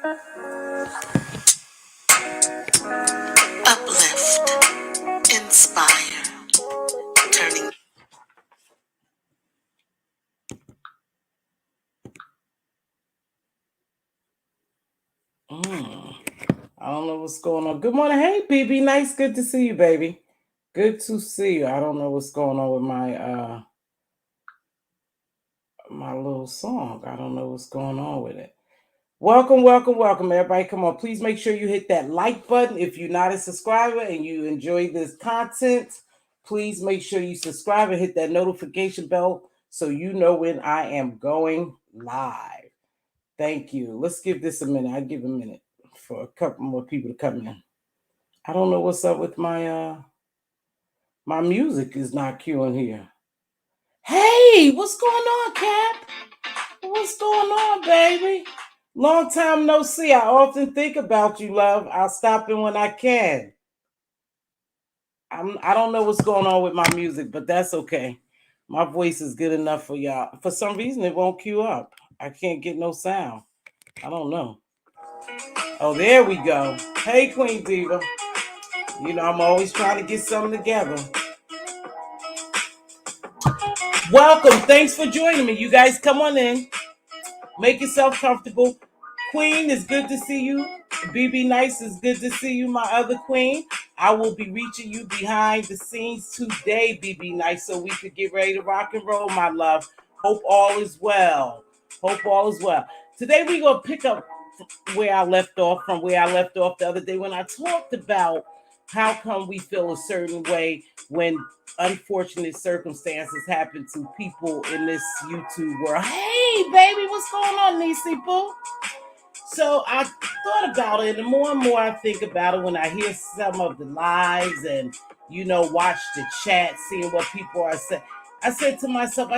Uplift, inspire, turning. I don't know what's going on. Good morning. Hey, BB. Nice. Good to see you, baby. Good to see you. I don't know what's going on with my little song. I don't know what's going on with it. Welcome, welcome, welcome, everybody. Come on. Please make sure you hit that like button. If you're not a subscriber and you enjoy this content, please make sure you subscribe and hit that notification bell so you know when I am going live. Thank you. Let's give this a minute. I'll give a minute for a couple more people to come in. I don't know what's up with my music is not queuing here. Hey, what's going on, Cap? What's going on, baby? Long time no see. I often think about you, love. I'll stop in when I can. I don't know what's going on with my music, but that's okay. My voice is good enough for y'all. For some reason, it won't queue up. I can't get no sound. I don't know. Oh, there we go. Hey, Queen Diva. You know, I'm always trying to get something together. Welcome. Thanks for joining me. You guys come on in. Make yourself comfortable. Queen, it's good to see you. BB Nice, is good to see you, my other queen. I will be reaching you behind the scenes today, BB Nice, so we could get ready to rock and roll, my love. Hope all is well. Hope all is well. Today we're going to pick up where I left off the other day when I talked about how come we feel a certain way when unfortunate circumstances happen to people in this YouTube world. Hey, baby, what's going on, Nisi Boo? So I thought about it, and more I think about it when I hear some of the lives and, you know, watch the chat, seeing what people are saying. I said to myself,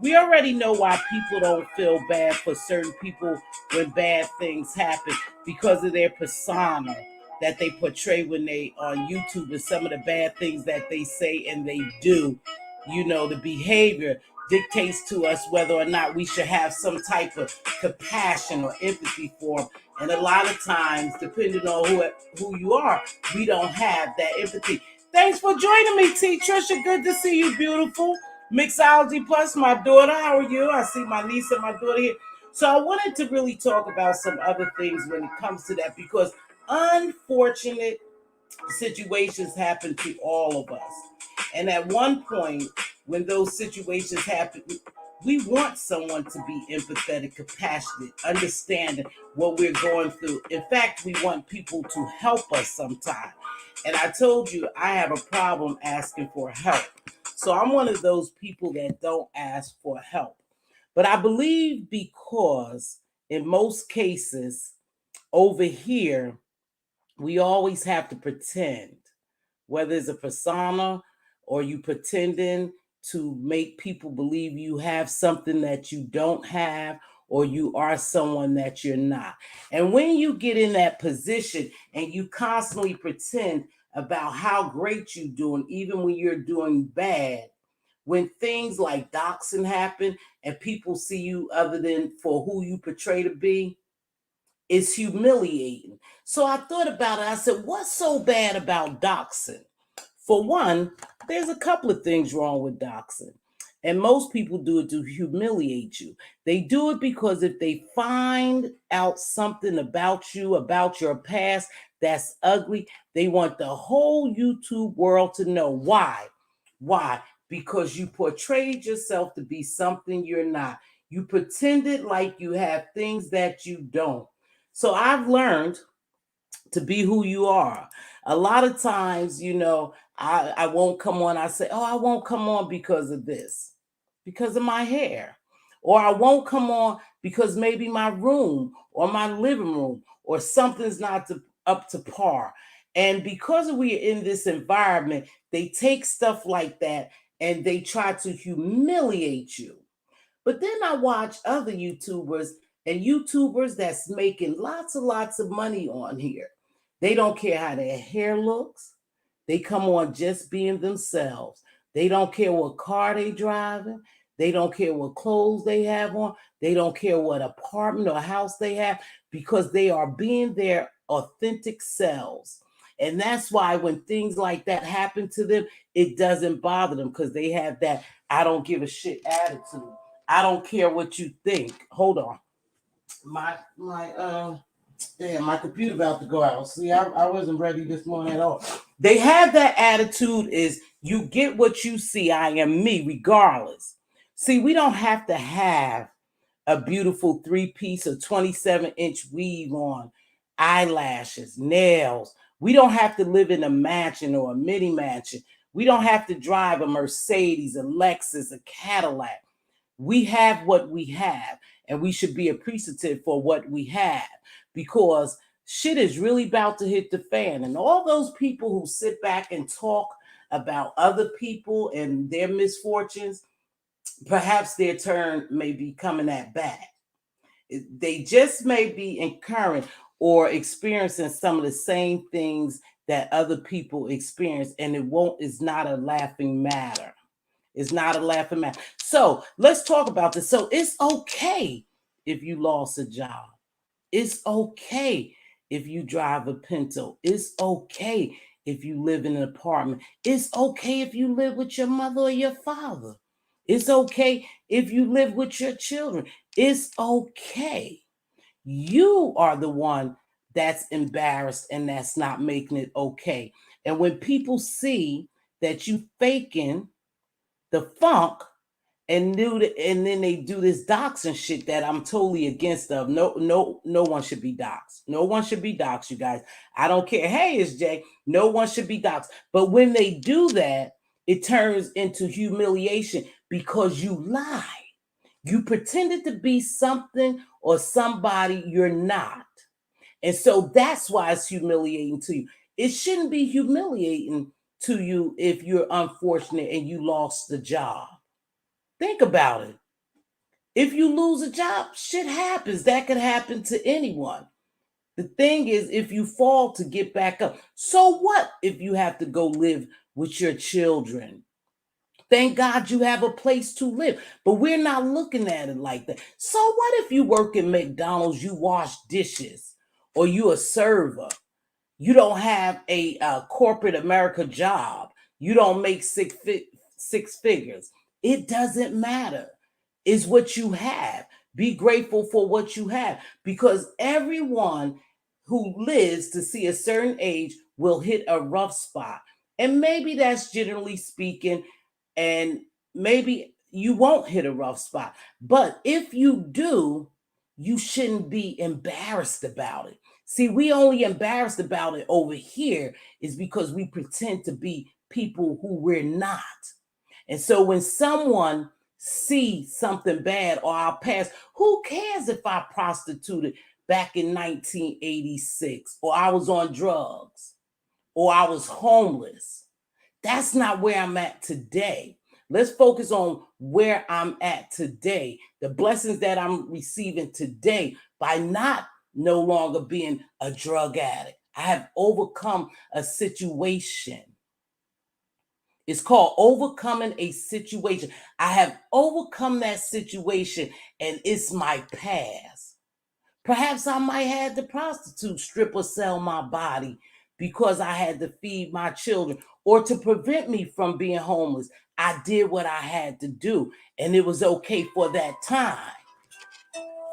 we already know why people don't feel bad for certain people when bad things happen because of their persona that they portray when they on YouTube and some of the bad things that they say and they do. You know, the behavior dictates to us whether or not we should have some type of compassion or empathy for them. And a lot of times, depending on who you are, we don't have that empathy. Thanks for joining me, T. Trisha. Good to see you, beautiful. Mixology Plus, my daughter. How are you? I see my niece and my daughter here. So I wanted to really talk about some other things when it comes to that because unfortunate situations happen to all of us. And at one point, when those situations happen, we want someone to be empathetic, compassionate, understanding what we're going through. In fact, we want people to help us sometime. And I told you I have a problem asking for help. So I'm one of those people that don't ask for help. But I believe because in most cases over here, we always have to pretend, whether it's a persona or you pretending to make people believe you have something that you don't have or you are someone that you're not. And when you get in that position and you constantly pretend about how great you're doing, even when you're doing bad, when things like doxing happen and people see you other than for who you portray to be, it's humiliating. So I thought about it. I said, what's so bad about doxing? For one, there's a couple of things wrong with doxing. And most people do it to humiliate you. They do it because if they find out something about you, about your past that's ugly, they want the whole YouTube world to know. Why? Why? Because you portrayed yourself to be something you're not. You pretended like you have things that you don't. So I've learned to be who you are. A lot of times, you know, I won't come on. I say, oh, I won't come on because of this, because of my hair. Or I won't come on because maybe my room or my living room or something's not up to par. And because we're in this environment, they take stuff like that and they try to humiliate you. But then I watch other YouTubers and YouTubers that's making lots and lots of money on here. They don't care how their hair looks. They come on just being themselves. They don't care what car they driving. They don't care what clothes they have on. They don't care what apartment or house they have, because they are being their authentic selves. And that's why when things like that happen to them, it doesn't bother them, because they have that I don't give a shit attitude. I don't care what you think. Hold on. My computer about to go out. See, I wasn't ready this morning at all. They have that attitude is you get what you see. I am me regardless. See, we don't have to have a beautiful 3-piece or 27-inch weave on, eyelashes, nails. We don't have to live in a mansion or a mini mansion. We don't have to drive a Mercedes, a Lexus, a Cadillac. We have what we have, and we should be appreciative for what we have, because shit is really about to hit the fan. And all those people who sit back and talk about other people and their misfortunes, perhaps their turn may be coming at back. They just may be incurring or experiencing some of the same things that other people experience, and it's not a laughing matter. It's not a laughing matter. So let's talk about this. So it's okay if you lost a job. It's okay if you drive a Pinto. It's okay if you live in an apartment. It's okay if you live with your mother or your father. It's okay if you live with your children. It's okay. You are the one that's embarrassed and that's not making it okay. And when people see that you faking the funk and then they do this doxing shit that I'm totally against of. No one should be doxed. No one should be doxed, you guys. I don't care. Hey, it's Jay. No one should be doxed. But when they do that, it turns into humiliation because you lied. You pretended to be something or somebody you're not. And so that's why it's humiliating to you. It shouldn't be humiliating to you if you're unfortunate and you lost the job. Think about it. If you lose a job, shit happens. That could happen to anyone. The thing is, if you fall to get back up, so what if you have to go live with your children? Thank God you have a place to live. But we're not looking at it like that. So what if you work at McDonald's, you wash dishes, or you a server? You don't have a corporate America job. You don't make six figures. It doesn't matter. It's what you have. Be grateful for what you have, because everyone who lives to see a certain age will hit a rough spot. And maybe that's generally speaking, and maybe you won't hit a rough spot. But if you do, you shouldn't be embarrassed about it. See, we only embarrassed about it over here is because we pretend to be people who we're not. And so when someone sees something bad or our past, who cares if I prostituted back in 1986, or I was on drugs, or I was homeless? That's not where I'm at today. Let's focus on where I'm at today, the blessings that I'm receiving today by not no longer being a drug addict. I have overcome a situation. It's called overcoming a situation. I have overcome that situation, and it's my past. Perhaps I might have the prostitute strip or sell my body because I had to feed my children, or to prevent me from being homeless. I did what I had to do, and it was okay for that time.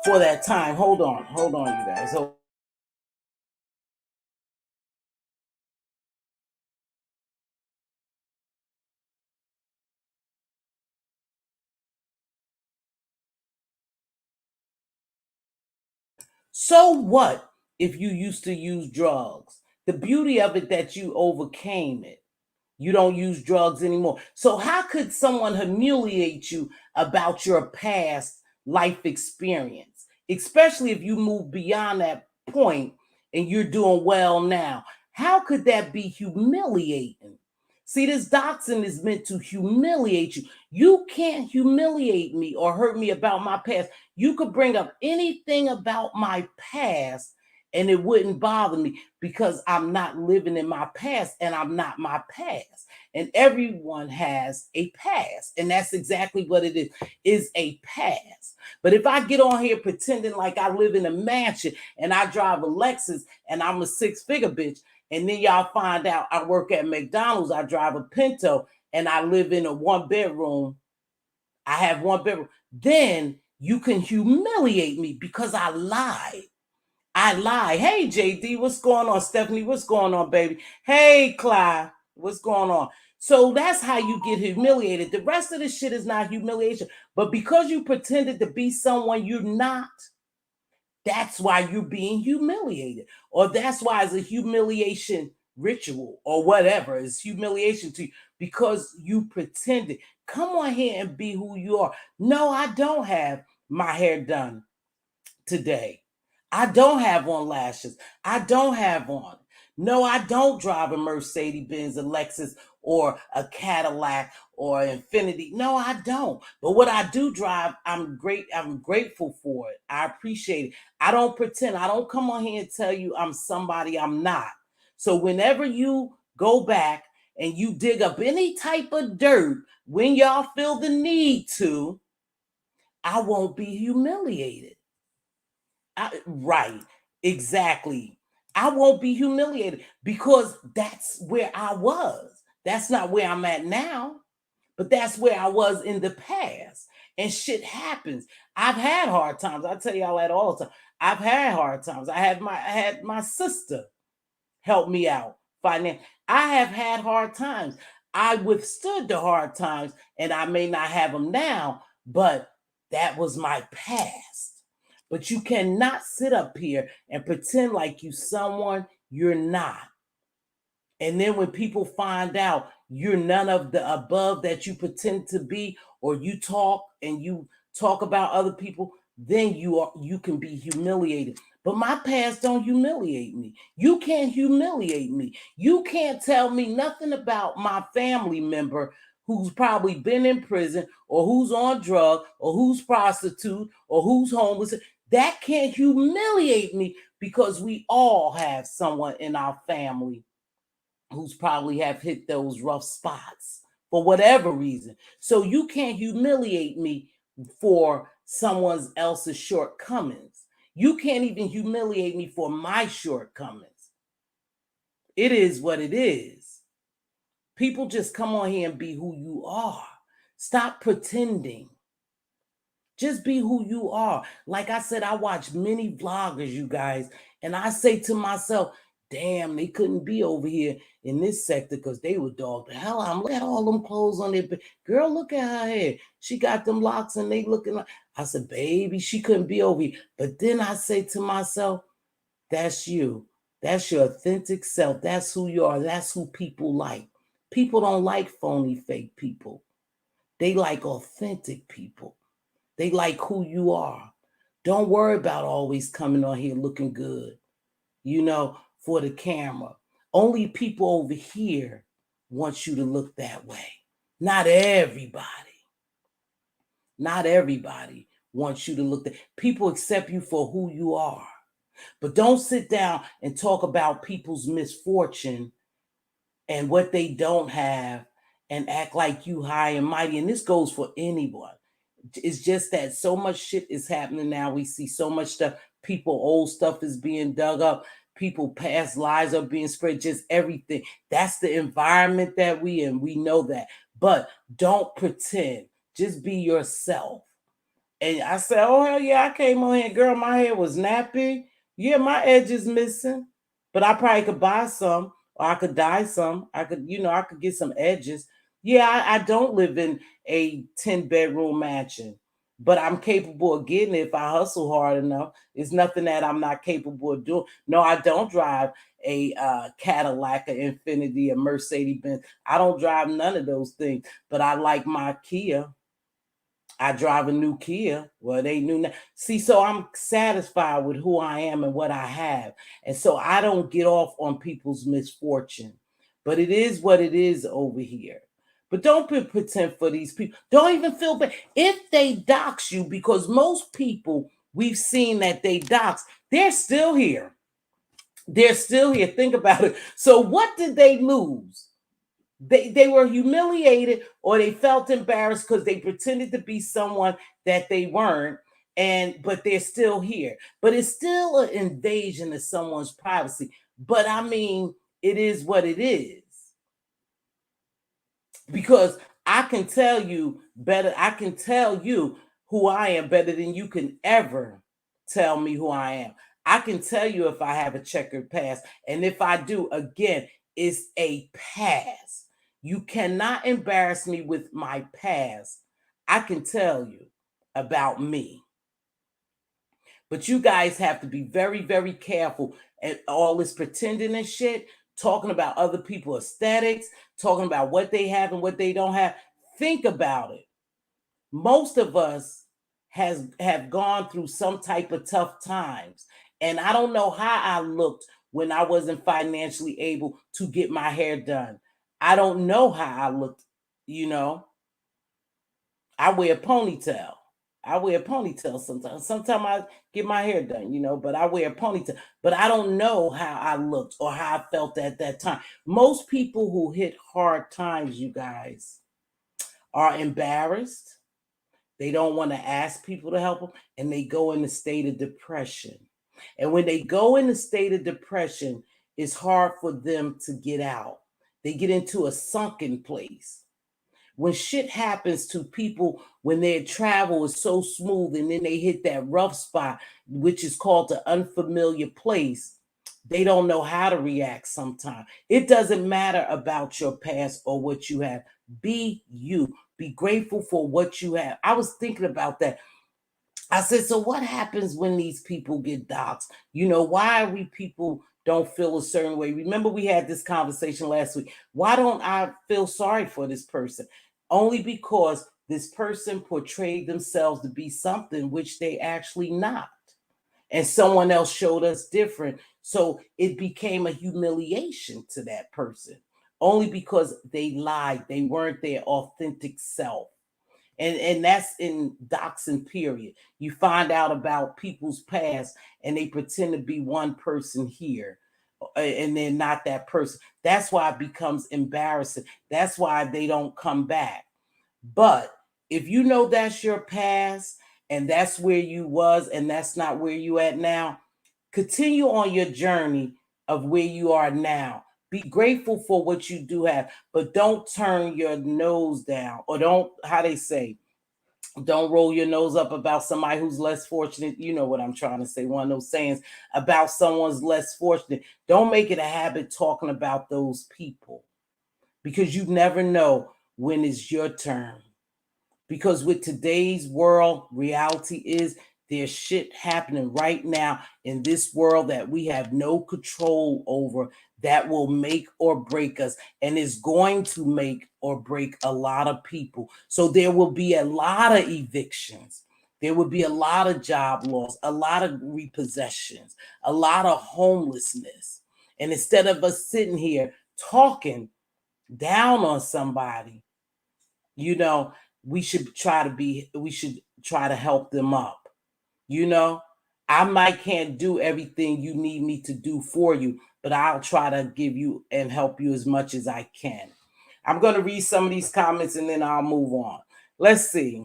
For that time. Hold on, you guys. So what if you used to use drugs? The beauty of it that you overcame it. You don't use drugs anymore. So how could someone humiliate you about your past life experience? Especially if you move beyond that point and you're doing well now. How could that be humiliating? See, this doxing is meant to humiliate you. You can't humiliate me or hurt me about my past. You could bring up anything about my past, And it wouldn't bother me because I'm not living in my past and I'm not my past. And everyone has a past. And that's exactly what it is a past. But if I get on here pretending like I live in a mansion and I drive a Lexus and I'm a six-figure bitch, and then y'all find out I work at McDonald's, I drive a Pinto, and I live in a one-bedroom, I have one bedroom, then you can humiliate me because I lied. I lie. Hey, JD, what's going on? Stephanie, what's going on, baby? Hey, Clyde, what's going on? So that's how you get humiliated. The rest of the shit is not humiliation. But because you pretended to be someone you're not, that's why you're being humiliated. Or that's why it's a humiliation ritual or whatever. It's humiliation to you because you pretended. Come on here and be who you are. No, I don't have my hair done today. I don't have on lashes. I don't have on. No, I don't drive a Mercedes Benz, a Lexus, or a Cadillac or Infinity. No, I don't. But what I do drive, I'm grateful for it. I appreciate it. I don't pretend. I don't come on here and tell you I'm somebody I'm not. So whenever you go back and you dig up any type of dirt when y'all feel the need to, I won't be humiliated. Right, exactly. I won't be humiliated because that's where I was. That's not where I'm at now, but that's where I was in the past. And shit happens. I've had hard times. I tell y'all that all the time. I've had hard times. I had my sister help me out financially. I have had hard times. I withstood the hard times, and I may not have them now, but that was my past. But you cannot sit up here and pretend like you someone you're not. And then when people find out you're none of the above that you pretend to be, or you talk about other people, then you can be humiliated. But my past don't humiliate me. You can't humiliate me. You can't tell me nothing about my family member who's probably been in prison or who's on drug or who's prostitute or who's homeless. That can't humiliate me because we all have someone in our family who's probably have hit those rough spots for whatever reason. So you can't humiliate me for someone else's shortcomings. You can't even humiliate me for my shortcomings. It is what it is. People just come on here and be who you are. Stop pretending. Just be who you are. Like I said, I watch many vloggers, you guys, and I say to myself, damn, they couldn't be over here in this sector because they would dog the hell out. Look at all them clothes on their girl, look at her hair. She got them locks and they looking like, I said, baby, she couldn't be over here. But then I say to myself, that's you. That's your authentic self. That's who you are. That's who people like. People don't like phony, fake people. They like authentic people. They like who you are. Don't worry about always coming on here looking good, for the camera. Only people over here want you to look that way. Not everybody. Not everybody wants you to look that. People accept you for who you are. But don't sit down and talk about people's misfortune and what they don't have and act like you high and mighty. And this goes for anyone. It's just that so much shit is happening now. We see so much stuff. People, old stuff is being dug up. People, past lies are being spread. Just everything. That's the environment that we in. We know that. But don't pretend. Just be yourself. And I said, oh, hell yeah, I came on here. Girl, my hair was nappy. Yeah, my edge is missing. But I probably could buy some. Or I could dye some. I could get some edges. Yeah, I don't live in a 10-bedroom mansion, but I'm capable of getting it if I hustle hard enough. It's nothing that I'm not capable of doing. No, I don't drive a Cadillac, an Infinity, a Mercedes Benz. I don't drive none of those things, but I like my Kia. I drive a new Kia. Well, they new now. See, so I'm satisfied with who I am and what I have. And so I don't get off on people's misfortune. But it is what it is over here. But don't pretend for these people. Don't even feel bad. If they dox you, because most people we've seen that they dox, they're still here. They're still here. Think about it. So what did they lose? They were humiliated, or they felt embarrassed because they pretended to be someone that they weren't, but they're still here. But it's still an invasion of someone's privacy. But I mean, it is what it is. Because I can tell you better, I can tell you who I am better than you can ever tell me who I am. I can tell you if I have a checkered past. And if I do, again, it's a past. You cannot embarrass me with my past. I can tell you about me. But you guys have to be very, very careful and all this pretending and shit, talking about other people's aesthetics, talking about what they have and what they don't have. Think about it. Most of us have gone through some type of tough times. And I don't know how I looked when I wasn't financially able to get my hair done. I don't know how I looked, you know. I wear a ponytail. I wear a ponytail sometimes. Sometimes I get my hair done, but I wear a ponytail. But I don't know how I looked or how I felt at that time. Most people who hit hard times, you guys, are embarrassed. They don't want to ask people to help them, and they go in a state of depression. And when they go in a state of depression, it's hard for them to get out. They get into a sunken place. When shit happens to people, when their travel is so smooth and then they hit that rough spot, which is called the unfamiliar place, they don't know how to react sometimes. It doesn't matter about your past or what you have. Be you. Be grateful for what you have. I was thinking about that. I said, so what happens when these people get doxxed? Why we people don't feel a certain way? Remember, we had this conversation last week. Why don't I feel sorry for this person? Only because this person portrayed themselves to be something which they actually not. And someone else showed us different. So it became a humiliation to that person only because they lied. They weren't their authentic self. And that's in doxing, period. You find out about people's past and they pretend to be one person here and they're not that person. That's why it becomes embarrassing. That's why they don't come back. But if you know that's your past and that's where you was and that's not where you at now, continue on your journey of where you are now. Be grateful for what you do have, but don't turn your nose down, or don't, how they say, don't roll your nose up about somebody who's less fortunate. You know what I'm trying to say. One of those sayings about someone's less fortunate. Don't make it a habit talking about those people, because you never know when it's your turn. Because with today's world, reality is there's shit happening right now in this world that we have no control over, that will make or break us, and is going to make or break a lot of people. So there will be a lot of evictions. There will be a lot of job loss, a lot of repossessions, a lot of homelessness. And instead of us sitting here talking down on somebody, you know, we should try to help them up. You know, I might can't do everything you need me to do for you, but I'll try to give you and help you as much as I can. I'm going to read some of these comments and then I'll move on. Let's see.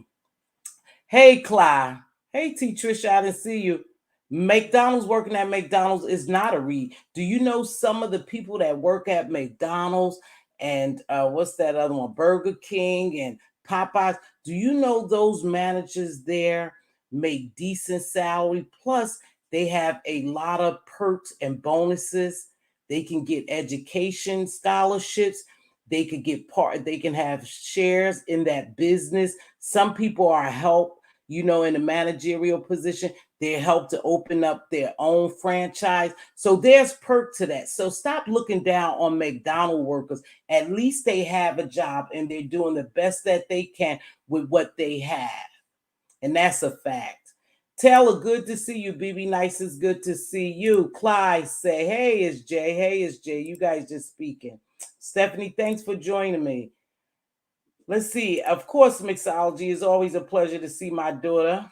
Hey, Clyde. Hey, T. Trisha, I didn't see you. McDonald's, working at McDonald's is not a read. Do you know some of the people that work at McDonald's and what's that other one? Burger King and Popeyes. Do you know those managers there make decent salary? Plus, they have a lot of perks and bonuses. They can get education scholarships. They can have shares in that business. Some people are helped, in a managerial position. They help to open up their own franchise. So there's perk to that. So stop looking down on McDonald workers. At least they have a job and they're doing the best that they can with what they have. And that's a fact. Taylor, good to see you. BB Nice, is good to see you. Clyde say, hey, it's Jay. Hey, it's Jay. You guys just speaking. Stephanie, thanks for joining me. Let's see. Of course, mixology is always a pleasure to see my daughter.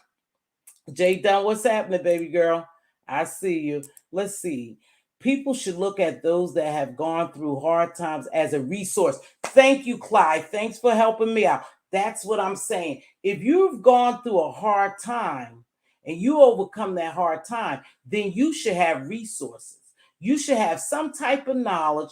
Jay Dunn, what's happening, baby girl? I see you. Let's see. People should look at those that have gone through hard times as a resource. Thank you, Clyde. Thanks for helping me out. That's what I'm saying. If you've gone through a hard time and you overcome that hard time, then you should have resources. You should have some type of knowledge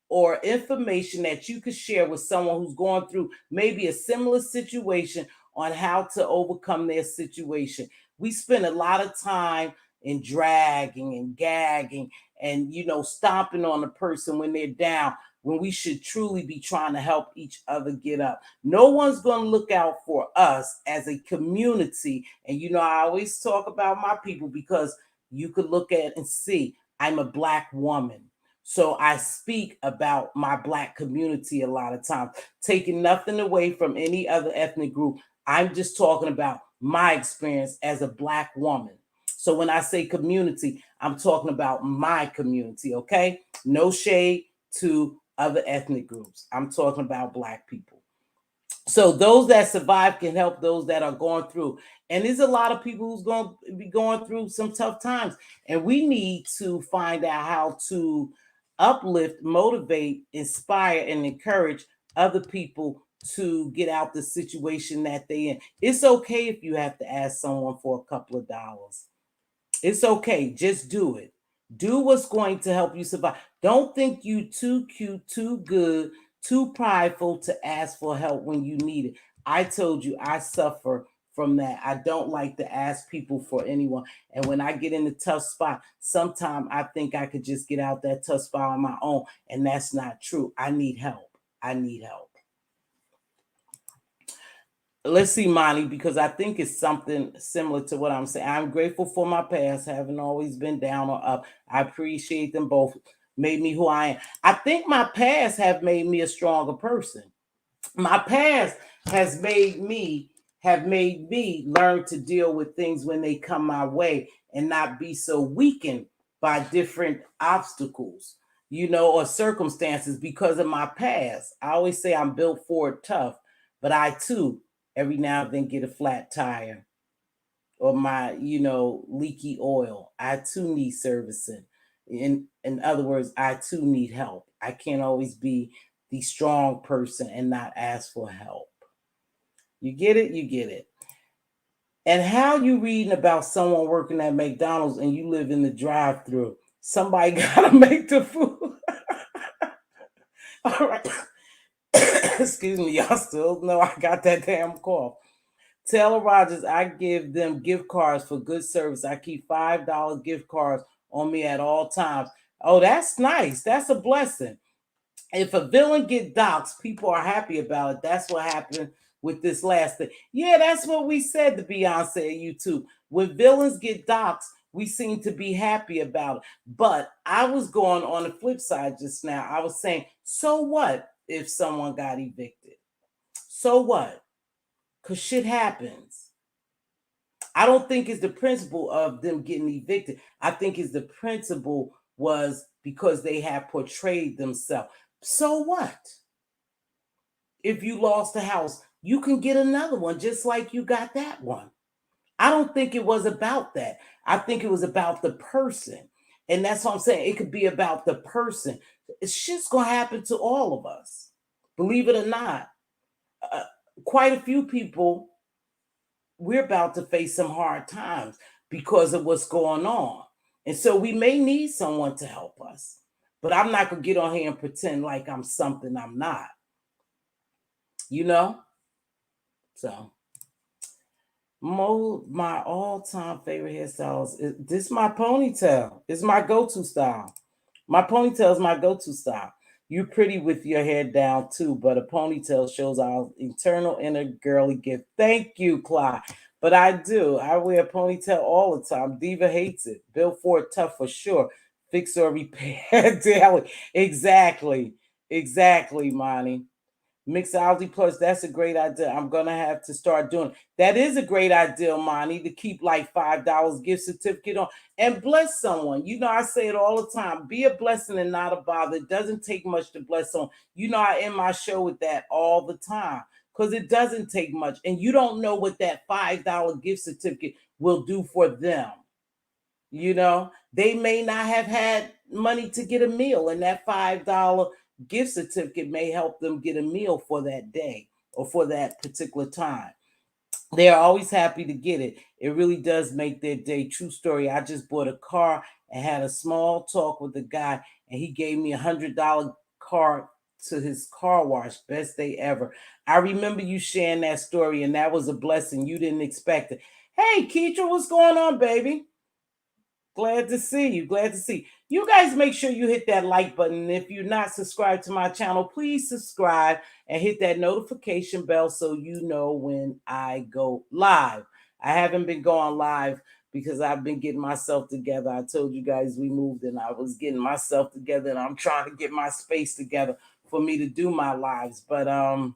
or information that you could share with someone who's going through maybe a similar situation on how to overcome their situation. We spend a lot of time in dragging and gagging and stomping on a person when they're down, when we should truly be trying to help each other get up. No one's going to look out for us as a community. And I always talk about my people because you could look at and see I'm a Black woman. So I speak about my Black community a lot of times, taking nothing away from any other ethnic group. I'm just talking about my experience as a Black woman. So when I say community, I'm talking about my community, okay? No shade to other ethnic groups. I'm talking about Black people. So those that survive can help those that are going through. And there's a lot of people who's going to be going through some tough times. And we need to find out how to uplift, motivate, inspire, and encourage other people to get out the situation that they in. It's okay if you have to ask someone for a couple of dollars. It's okay. Just do it. Do what's going to help you survive. Don't think you too cute, too good, too prideful to ask for help when you need it. I told you I suffer from that. I don't like to ask people for anyone. And when I get in a tough spot, sometimes I think I could just get out that tough spot on my own. And that's not true. I need help. I need help. Let's see, Monty, because I think it's something similar to what I'm saying. I'm grateful for my past, haven't always been down or up. I appreciate them both. Made me who I am. I think my past have made me a stronger person. My past has made me learn to deal with things when they come my way and not be so weakened by different obstacles, or circumstances because of my past. I always say I'm built for it tough, but I too every now and then get a flat tire or my, leaky oil. I too need servicing. In other words, I too need help. I can't always be the strong person and not ask for help. You get it? You get it. And how you reading about someone working at McDonald's and you live in the drive-thru? Somebody gotta make the food. All right. Excuse me, y'all still know I got that damn cough. Taylor Rogers, I give them gift cards for good service. I keep $5 gift cards on me at all times. Oh, that's nice. That's a blessing. If a villain get doxxed, people are happy about it. That's what happened with this last thing. Yeah, that's what we said to Beyonce and you too. When villains get doxxed, we seem to be happy about it. But I was going on the flip side just now. I was saying, so what if someone got evicted? So what? Because shit happens. I don't think it's the principle of them getting evicted. I think it's the principle was because they have portrayed themselves. So what? If you lost a house, you can get another one just like you got that one. I don't think it was about that. I think it was about the person. And that's what I'm saying. It could be about the person. It's just going to happen to all of us. Believe it or not. Quite a few people, we're about to face some hard times because of what's going on. And so we may need someone to help us. But I'm not going to get on here and pretend like I'm something I'm not. So my all-time favorite hairstyles is this. My ponytail is my go-to style. My ponytail is my go-to style. You're pretty with your hair down too, but a ponytail shows our internal inner girly gift. Thank you, Clyde. But I do. I wear a ponytail all the time. Diva hates it. Built for it tough for sure. Fix or repair daily. Exactly. Exactly, Monty. Mixology Plus, that's a great idea. I'm gonna have to start doing it. That is a great idea, Monty, to keep like $5 gift certificate on and bless someone. I say it all the time. Be a blessing and not a bother. It doesn't take much to bless someone. I end my show with that all the time because it doesn't take much, and you don't know what that $5 gift certificate will do for them. They may not have had money to get a meal, and that $5 gift certificate may help them get a meal for that day or for that particular time. They're always happy to get it. It really does make their day. True story. I just bought a car and had a small talk with the guy, and he gave me $100 card to his car wash. Best day ever. I remember you sharing that story, and that was a blessing. You didn't expect it. Hey, Keitra, what's going on, baby? Glad to see you. Glad to see you guys. Make sure you hit that like button. If you're not subscribed to my channel, please subscribe and hit that notification bell so you know when I go live. I haven't been going live because I've been getting myself together. I told you guys we moved and I was getting myself together, and I'm trying to get my space together for me to do my lives. But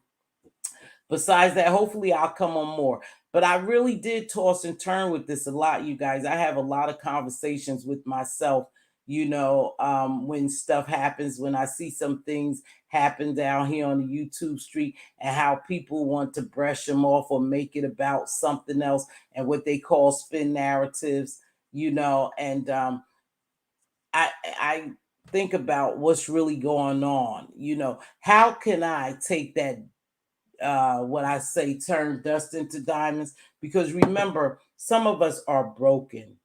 besides that, hopefully I'll come on more. But I really did toss and turn with this a lot, you guys. I have a lot of conversations with myself, when stuff happens, when I see some things happen down here on the YouTube street, and how people want to brush them off or make it about something else, and what they call spin narratives, and I think about what's really going on. How can I take that, what I say, turn dust into diamonds? Because remember, some of us are broken.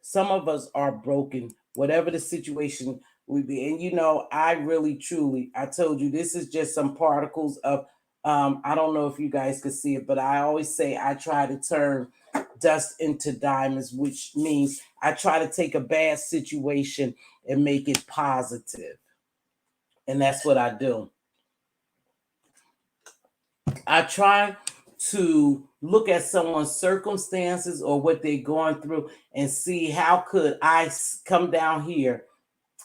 Some of us are broken, whatever the situation we be. And I really truly, I told you, this is just some particles of, I don't know if you guys could see it, but I always say I try to turn dust into diamonds, which means I try to take a bad situation and make it positive. And that's what I do. I try to look at someone's circumstances or what they're going through and see how could I come down here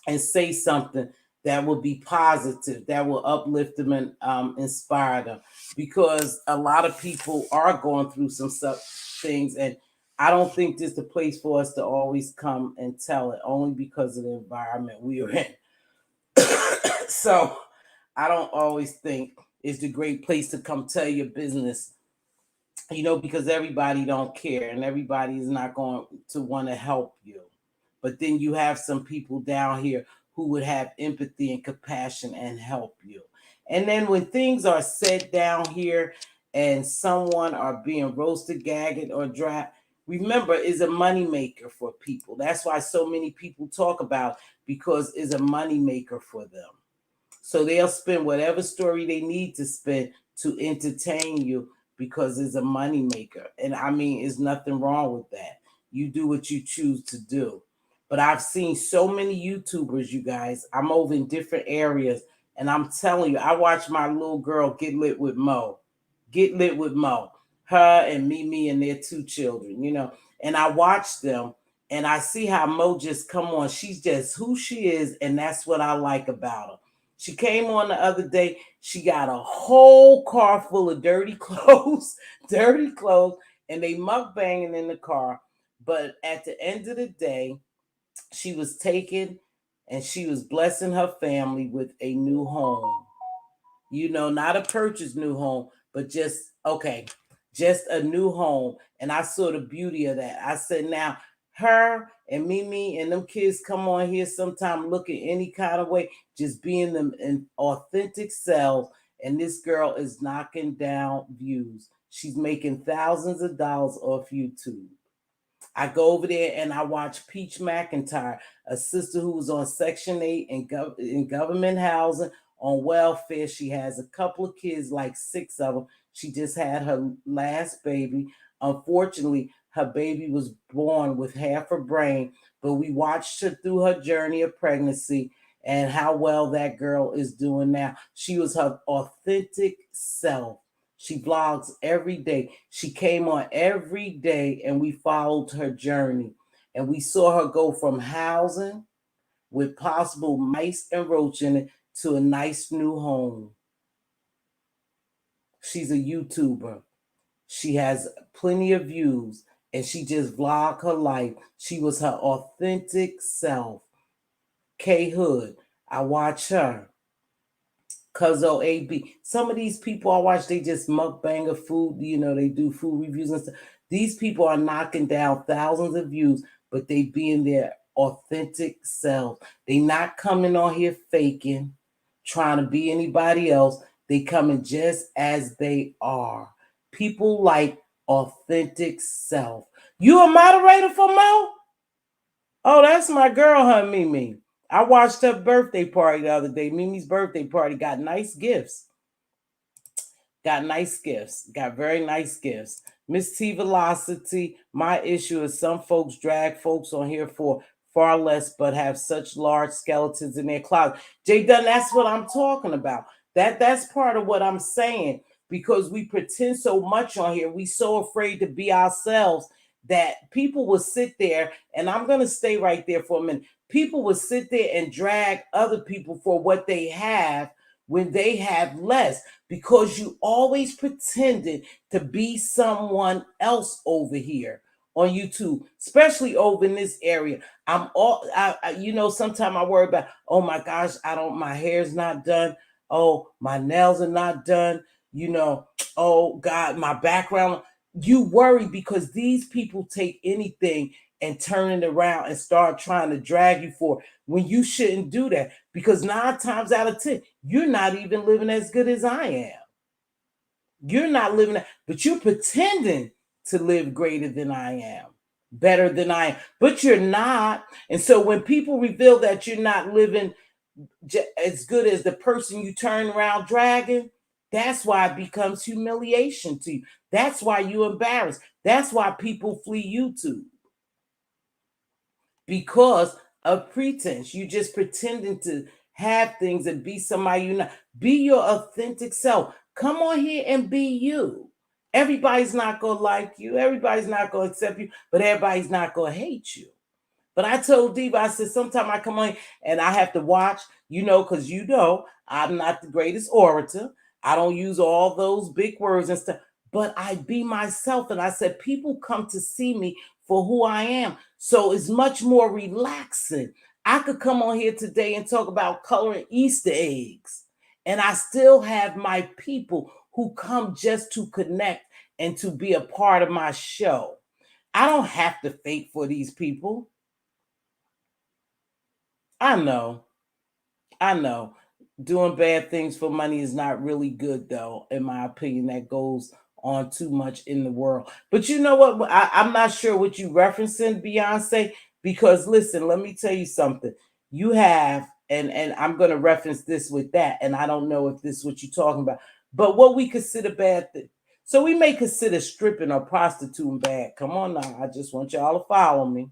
and say something that will be positive, that will uplift them and inspire them. Because a lot of people are going through some things, and I don't think this is the place for us to always come and tell it, only because of the environment we are in. So I don't always think it's the great place to come tell your business, because everybody don't care and everybody is not going to want to help you. But then you have some people down here who would have empathy and compassion and help you. And then when things are said down here and someone are being roasted, gagged, or dry, remember, is a moneymaker for people. That's why so many people talk about, because it's a moneymaker for them. So they'll spend whatever story they need to spend to entertain you, because it's a moneymaker. And I mean, there's nothing wrong with that. You do what you choose to do. But I've seen so many YouTubers, you guys. I'm over in different areas, and I'm telling you, I watch my little girl get lit with Mo. Get lit with Mo. Her and Mimi and their two children. And I watch them, and I see how Mo just come on. She's just who she is, and that's what I like about her. She came on the other day. She got a whole car full of dirty clothes, dirty clothes, and they mukbanging in the car. But at the end of the day, she was taken, and she was blessing her family with a new home. Not a purchased new home, but just a new home. And I saw the beauty of that. I said, now her and Mimi and them kids come on here sometime looking any kind of way, just being them in authentic selves. And this girl is knocking down views. She's making thousands of dollars off YouTube. I go over there and I watch Peach McIntyre, a sister who was on Section 8 in government housing, on welfare. She has a couple of kids, like 6 of them. She just had her last baby. Unfortunately, her baby was born with half a brain, but we watched her through her journey of pregnancy and how well that girl is doing now. She was her authentic self. She vlogs every day. She came on every day, and we followed her journey. And we saw her go from housing with possible mice and roach in it to a nice new home. She's a YouTuber. She has plenty of views, and she just vlogged her life. She was her authentic self. K Hood, I watch her. Cuzzo AB. Some of these people I watch, they just mukbang of food. They do food reviews and stuff. These people are knocking down thousands of views, but they being their authentic selves. They not coming on here faking, trying to be anybody else. They coming just as they are. People like authentic self. You a moderator for Mo? Oh, that's my girl, huh, Mimi. I watched her birthday party the other day. Mimi's birthday party got nice gifts. Got nice gifts. Got very nice gifts. Mz.Teavalocity. My issue is some folks drag folks on here for far less, but have such large skeletons in their closet. Jay Dunn, that's what I'm talking about. That's part of what I'm saying, because we pretend so much on here. We so afraid to be ourselves that people will sit there, and I'm gonna stay right there for a minute. People will sit there and drag other people for what they have when they have less, because you always pretended to be someone else over here on YouTube, especially over in this area. Sometimes I worry about, oh my gosh, my hair's not done. Oh, my nails are not done. Oh God, my background. You worry because these people take anything and turn it around and start trying to drag you for it, when you shouldn't do that, because 9 times out of 10, you're not even living as good as I am. You're not living, but you're pretending to live greater than I am, better than I am, but you're not. And so when people reveal that you're not living as good as the person you turn around dragging, that's why it becomes humiliation to you. That's why you're embarrassed. That's why people flee YouTube, because of pretense. You just pretending to have things and be somebody you're not. Be your authentic self. Come on here and be you. Everybody's not going to like you. Everybody's not going to accept you, but everybody's not going to hate you. But I told Diva, I said, sometimes I come on and I have to watch, because I'm not the greatest orator. I don't use all those big words and stuff, but I be myself. And I said, people come to see me for who I am. So it's much more relaxing. I could come on here today and talk about coloring Easter eggs, and I still have my people who come just to connect and to be a part of my show. I don't have to fake for these people. I know. I know. Doing bad things for money is not really good, though, in my opinion. That goes on too much in the world. But you know what? I'm not sure what you referencing, Beyonce, because listen, let me tell you something. You have, and I'm going to reference this with that, and I don't know if this is what you're talking about, but what we consider bad thing. So we may consider stripping or prostituting bad. Come on now. I just want y'all to follow me.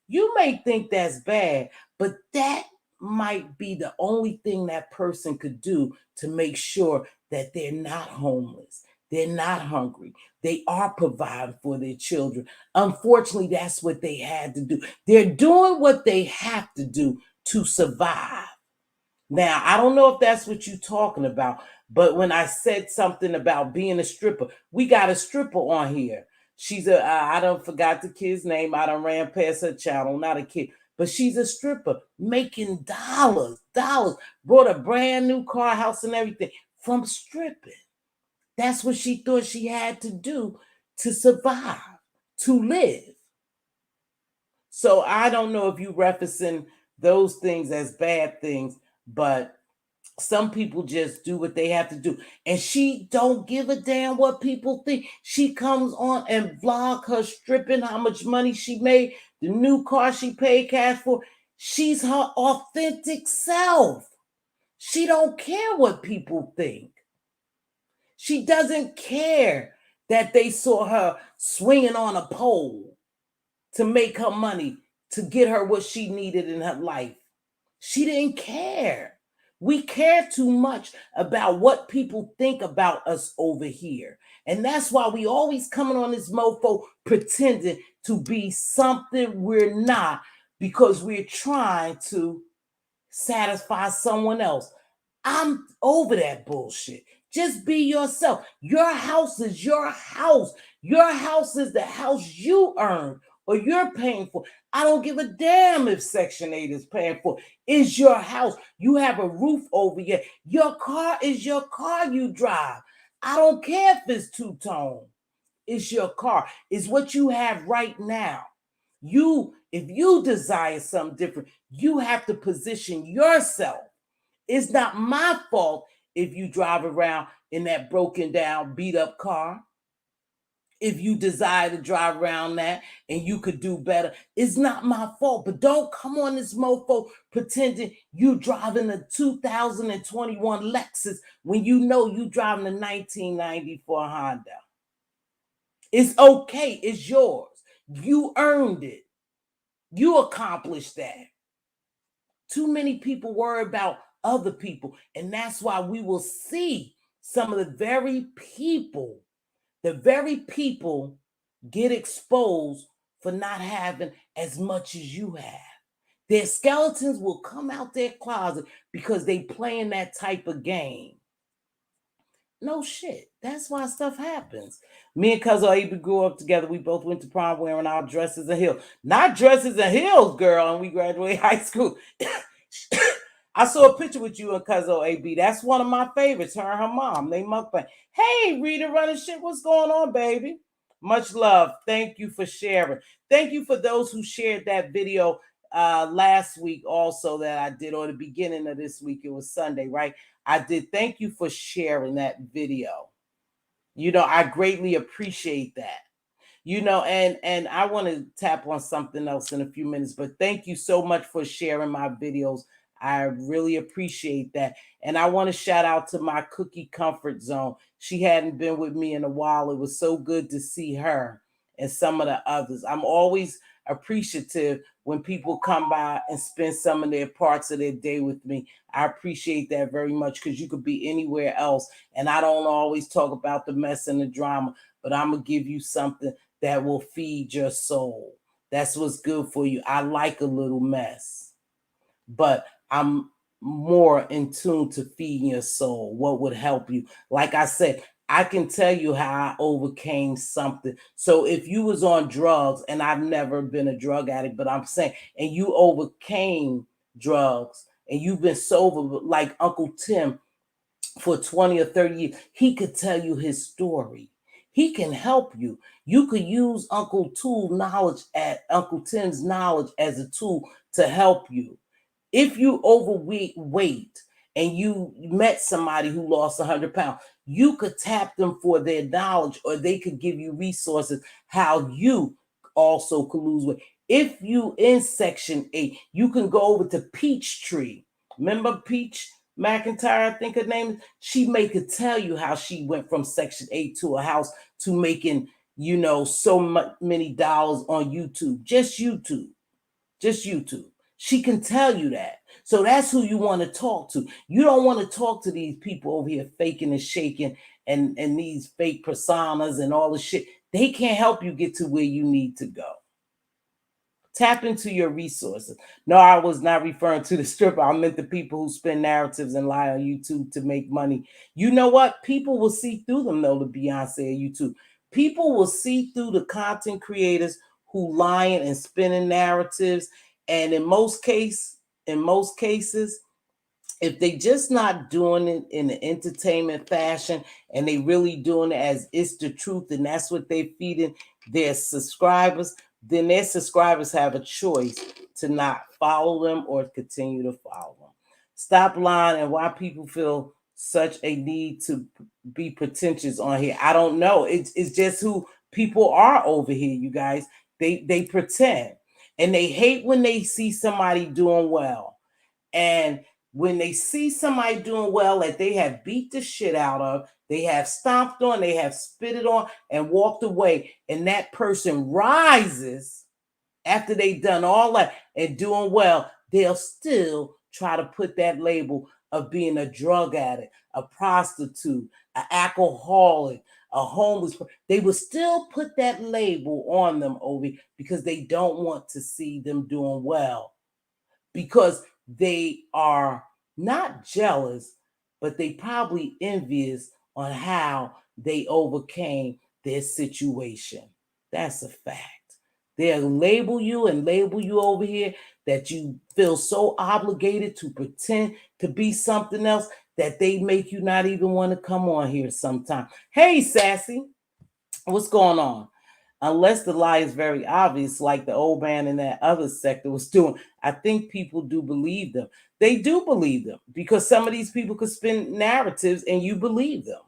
You may think that's bad, but that might be the only thing that person could do to make sure that they're not homeless. They're not hungry. They are providing for their children. Unfortunately, that's what they had to do. They're doing what they have to do to survive. Now, I don't know if that's what you're talking about, but when I said something about being a stripper, we got a stripper on here. I don't forgot the kid's name. I done ran past her channel, not a kid, but she's a stripper making dollars. Brought a brand new car, house, and everything from stripping. That's what she thought she had to do to survive, to live. So I don't know if you referencing those things as bad things, but some people just do what they have to do, and she don't give a damn what people think. She comes on and vlog her stripping, how much money she made, the new car she paid cash for. She's her authentic self. She don't care what people think. She doesn't care that they saw her swinging on a pole to make her money, to get her what she needed in her life. She didn't care. We care too much about what people think about us over here. And that's why we always coming on this mofo pretending to be something we're not, because we're trying to satisfy someone else. I'm over that bullshit. Just be yourself. Your house is your house. Your house is the house you earned or you're paying for. I don't give a damn if Section 8 is paying for. It's your house. You have a roof over you. Your car is your car you drive. I don't care if it's two-tone. It's your car. It's what you have right now. If you desire something different, you have to position yourself. It's not my fault if you drive around in that broken down, beat up car. If you desire to drive around that and you could do better, it's not my fault. But don't come on this mofo pretending you driving a 2021 Lexus when you know you driving a 1994 Honda. It's okay. It's yours. You earned it. You accomplished that. Too many people worry about other people. And that's why we will see some of the very people get exposed for not having as much as you have. Their skeletons will come out their closet because they playing that type of game. No shit. That's why stuff happens. Me and Cousin Abel grew up together. We both went to prom wearing our dresses and heels. Not dresses and heels, girl, and we graduated high school. I saw a picture with you and Cousin AB. That's one of my favorites, her and her mom. They mukbang. Hey, Rita running shit. What's going on, baby? Much love. Thank you for sharing. Thank you for those who shared that video last week also that I did, or the beginning of this week. It was Sunday, right? I did. Thank you for sharing that video. I greatly appreciate that. And I want to tap on something else in a few minutes, but thank you so much for sharing my videos. I really appreciate that. And I want to shout out to my Cookie Comfort Zone. She hadn't been with me in a while. It was so good to see her and some of the others. I'm always appreciative when people come by and spend some of their parts of their day with me. I appreciate that very much because you could be anywhere else. And I don't always talk about the mess and the drama, but I'm going to give you something that will feed your soul. That's what's good for you. I like a little mess, but I'm more in tune to feeding your soul. What would help you? Like I said, I can tell you how I overcame something. So if you was on drugs, and I've never been a drug addict, but I'm saying, and you overcame drugs and you've been sober, like Uncle Tim for 20 or 30 years, he could tell you his story. He can help you. You could use Uncle Tim's knowledge as a tool to help you. If you overweight and you met somebody who lost 100 pounds, you could tap them for their knowledge, or they could give you resources how you also could lose weight. If you in Section 8, you can go over to Peachtree. Remember Peach McIntyre, I think her name is? She could tell you how she went from Section 8 to a house to making, so many dollars on YouTube. Just YouTube. She can tell you that. So that's who you want to talk to. You don't want to talk to these people over here faking and shaking and these fake personas and all the shit. They can't help you get to where you need to go. Tap into your resources. No, I was not referring to the stripper. I meant the people who spin narratives and lie on YouTube to make money. You know what? People will see through them, though, the Beyonce YouTube. People will see through the content creators who lying and spinning narratives. And in most cases, if they just not doing it in an entertainment fashion and they really doing it as it's the truth and that's what they're feeding their subscribers, then their subscribers have a choice to not follow them or continue to follow them. Stop lying. And why people feel such a need to be pretentious on here, I don't know. It's just who people are over here, you guys. They pretend, and they hate when they see somebody doing well. And when they see somebody doing well that they have beat the shit out of, they have stomped on, they have spit it on and walked away, and that person rises after they've done all that and doing well, they'll still try to put that label of being a drug addict, a prostitute, an alcoholic, a homeless person. They will still put that label on them, Obi, because they don't want to see them doing well. Because they are not jealous, but they probably envious on how they overcame their situation. That's a fact. They'll label you over here that you feel so obligated to pretend to be something else that they make you not even want to come on here sometime. Hey, Sassy, what's going on? unless the lie is very obvious, like the old man in that other sector was doing. I think people do believe them. They do believe them because some of these people could spin narratives and you believe them.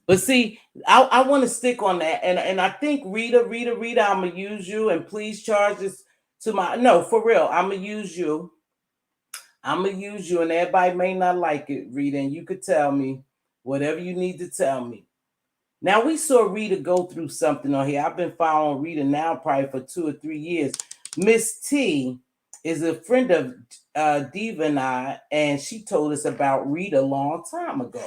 But see, I want to stick on that. And I think Rita, I'm going to use you, and please charge this to my, no, for real, I'm going to use you. I'm going to use you, and everybody may not like it, Rita, and you could tell me whatever you need to tell me. Now, we saw Rita go through something on here. I've been following Rita now probably for 2 or 3 years. Miss T is a friend of Diva and I, and she told us about Rita a long time ago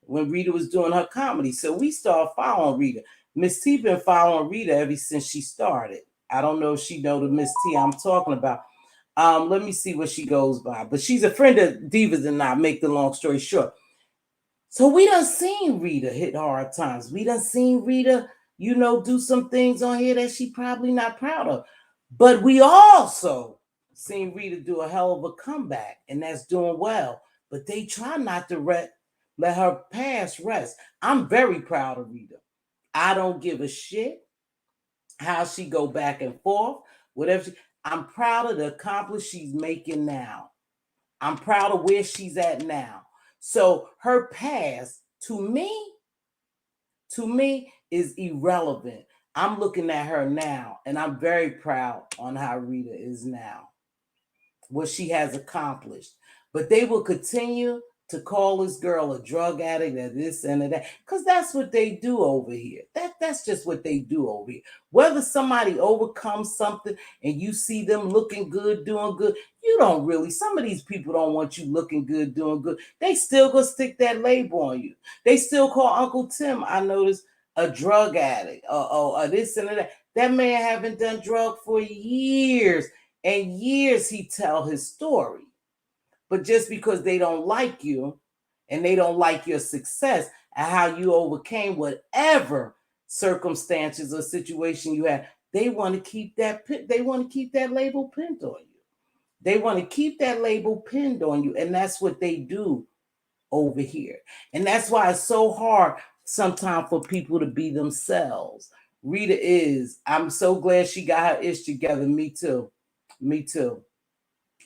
when Rita was doing her comedy. So we started following Rita. Miss T been following Rita ever since she started. I don't know if she know the Miss T I'm talking about. Let me see what she goes by. But she's a friend of Divas and I, make the long story short. So we done seen Rita hit hard times. We done seen Rita, do some things on here that she probably not proud of. But we also seen Rita do a hell of a comeback, and that's doing well. But they try not to let her past rest. I'm very proud of Rita. I don't give a shit how she go back and forth, whatever. I'm proud of the accomplishments she's making now. I'm proud of where she's at now. So her past, to me, is irrelevant. I'm looking at her now, and I'm very proud on how Rita is now, what she has accomplished. But they will continue to call this girl a drug addict, or this and that, because that's what they do over here. That's just what they do over here. Whether somebody overcomes something and you see them looking good, doing good, you don't really. Some of these people don't want you looking good, doing good. They still gonna stick that label on you. They still call Uncle Tim, I noticed, a drug addict, or this and that. That man haven't done drug for years and years. He tell his story. But just because they don't like you and they don't like your success and how you overcame whatever circumstances or situation you had, they want to keep that label pinned on you. They want to keep that label pinned on you, and that's what they do over here. And that's why it's so hard sometimes for people to be themselves. Rita is. I'm so glad she got her ish together. Me too. Me too.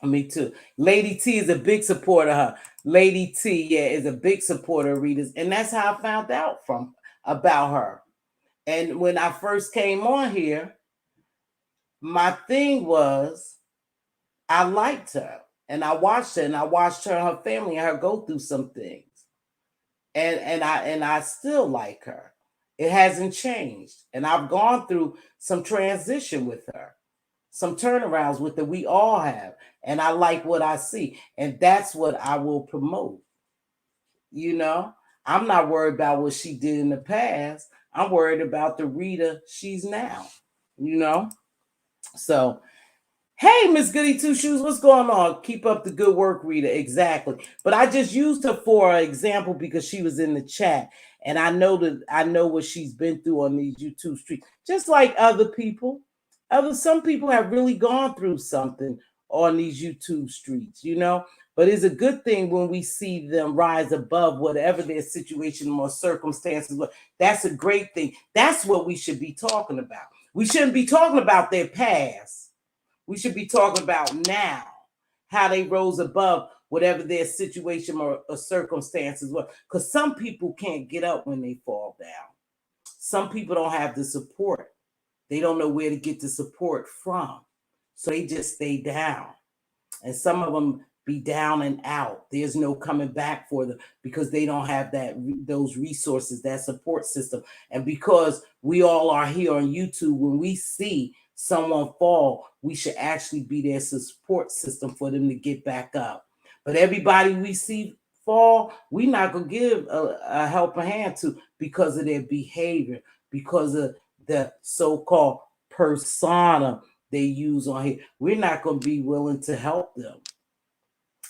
Me too. Lady T is a big supporter of her. Lady T, yeah, is a big supporter of Rita's. And that's how I found out about her. And when I first came on here, my thing was I liked her. And I watched her, and her family and her go through some things. And I still like her. It hasn't changed. And I've gone through some transition with her, some turnarounds with her. We all have. And I like what I see. And that's what I will promote. I'm not worried about what she did in the past. I'm worried about the Rita she's now. So, hey, Miss Goody Two Shoes, what's going on? Keep up the good work, Rita. Exactly. But I just used her for an example because she was in the chat. And I know what she's been through on these YouTube streets. Just like other people. Some people have really gone through something on these YouTube streets, But it's a good thing when we see them rise above whatever their situation or circumstances. That's a great thing. That's what we should be talking about. We shouldn't be talking about their past. We should be talking about now, how they rose above whatever their situation or circumstances were. Because some people can't get up when they fall down. Some people don't have the support. They don't know where to get the support from. So they just stay down. And some of them be down and out. There's no coming back for them because they don't have those resources, that support system. And because we all are here on YouTube, when we see someone fall, we should actually be their support system for them to get back up. But everybody we see fall, we're not going to give a helping hand to because of their behavior, because of the so-called persona they use on here. We're not going to be willing to help them.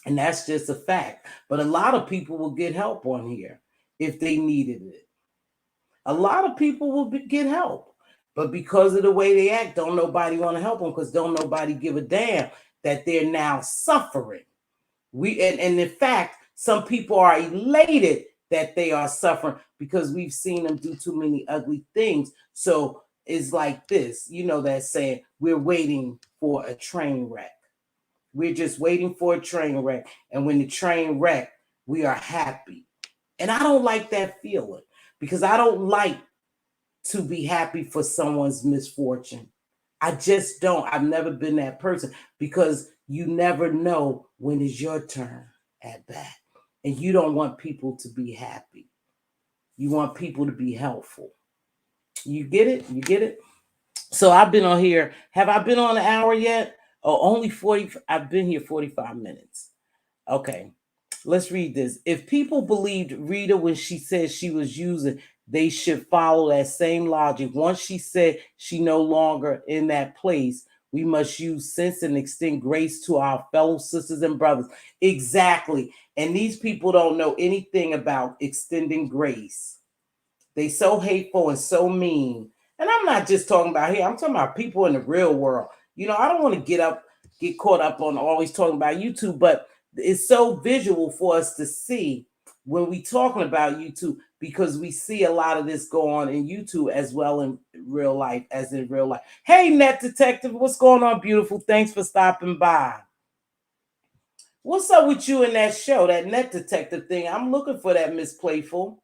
And that's just a fact. But a lot of people will get help on here if they needed it. A lot of people will get help. But because of the way they act, don't nobody want to help them because don't nobody give a damn that they're now suffering. And in fact, some people are elated that they are suffering because we've seen them do too many ugly things. So it's like this, that saying, we're waiting for a train wreck. We're just waiting for a train wreck. And when the train wreck, we are happy. And I don't like that feeling because I don't like to be happy for someone's misfortune. I just don't. I've never been that person because you never know when it's your turn at bat. And you don't want people to be happy. You want people to be helpful. You get it? You get it? So I've been on here. Have I been on an hour yet? Oh, only 40. I've been here 45 minutes. Okay. Let's read this. If people believed Rita when she said she was using, they should follow that same logic. Once she said she no longer in that place, we must use sense and extend grace to our fellow sisters and brothers. Exactly. And these people don't know anything about extending grace. They so hateful and so mean. And I'm not just talking about here. I'm talking about people in the real world. I don't want to get caught up on always talking about YouTube, but it's so visual for us to see when we talking about YouTube because we see a lot of this go on in YouTube as well in real life as in real life. Hey, Net Detective, what's going on, beautiful? Thanks for stopping by. What's up with you in that show, that Net Detective thing? I'm looking for that Miss Playful.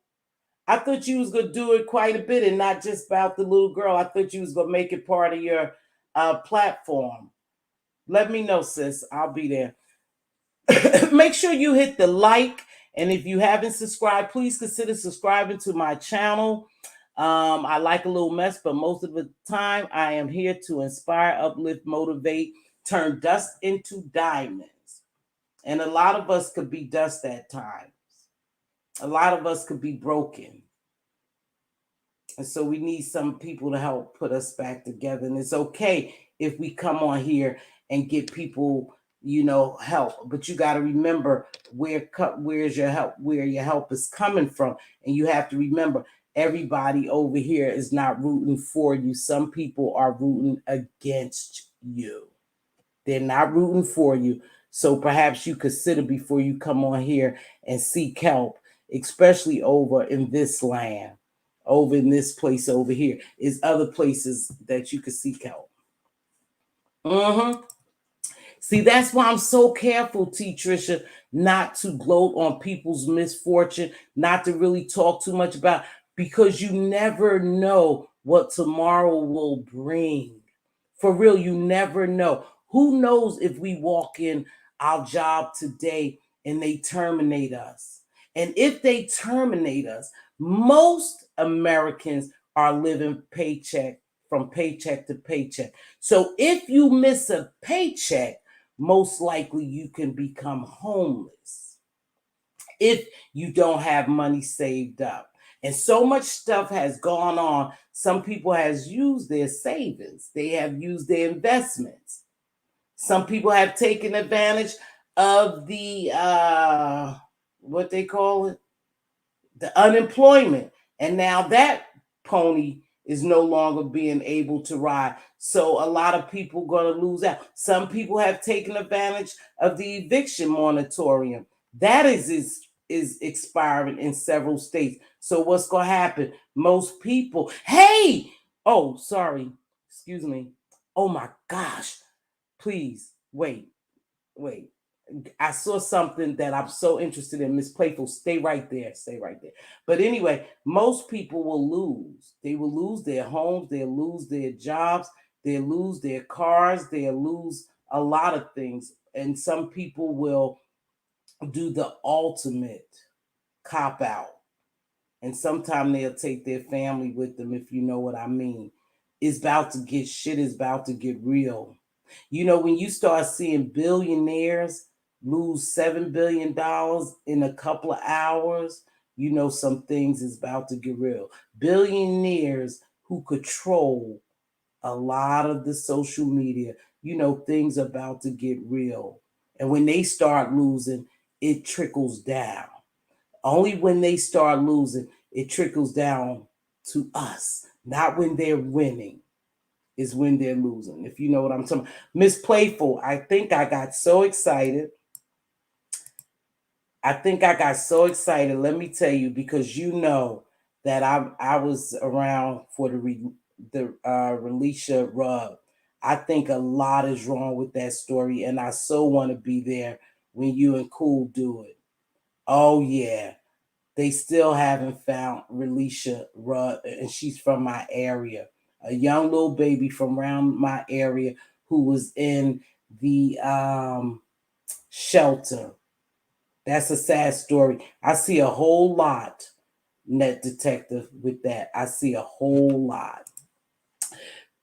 I thought you was going to do it quite a bit and not just about the little girl. I thought you was going to make it part of your platform. Let me know, sis. I'll be there. Make sure you hit the like. And if you haven't subscribed, please consider subscribing to my channel. I like a little mess, but most of the time I am here to inspire, uplift, motivate, turn dust into diamonds. And a lot of us could be dust at times. A lot of us could be broken. And so we need some people to help put us back together. And it's okay if we come on here and get people, help. But you got to remember where's your help, where your help is coming from. And you have to remember everybody over here is not rooting for you. Some people are rooting against you. They're not rooting for you. So perhaps you consider before you come on here and seek help, especially over in this land. Over in this place over here is other places that you could seek help. See, that's why I'm so careful, T. Trisha, not to gloat on people's misfortune, not to really talk too much about, because you never know what tomorrow will bring. For real, you never know. Who knows if we walk in our job today and they terminate us? And if they terminate us, most Americans are living from paycheck to paycheck. So if you miss a paycheck, most likely you can become homeless if you don't have money saved up. And so much stuff has gone on. Some people has used their savings. They have used their investments. Some people have taken advantage of the what they call it, the unemployment. And now that pony is no longer being able to ride. So a lot of people going to lose out. Some people have taken advantage of the eviction moratorium. That is expiring in several states. So what's going to happen? Most people, hey, oh, sorry, excuse me. Oh my gosh, please, wait. I saw something that I'm so interested in. Miss Playful, stay right there. But anyway, most people will lose. They will lose their homes. They'll lose their jobs. They'll lose their cars. They'll lose a lot of things. And some people will do the ultimate cop out. And sometimes they'll take their family with them, if you know what I mean. It's about to get real. When you start seeing billionaires lose $7 billion in a couple of hours, some things is about to get real. Billionaires who control a lot of the social media, things about to get real. And when they start losing, it trickles down. Only when they start losing, it trickles down to us, not when they're winning. Is when they're losing, if you know what I'm talking about. Miss Playful, I think I got so excited. I think I got so excited. Let me tell you, because you know that I was around for the Relisha rub. I think a lot is wrong with that story, and I so want to be there when you and Cool do it. Oh yeah, they still haven't found Relisha Rudd, and she's from my area. A young little baby from around my area who was in the shelter. That's a sad story. I see a whole lot, net detective, with that. I see a whole lot.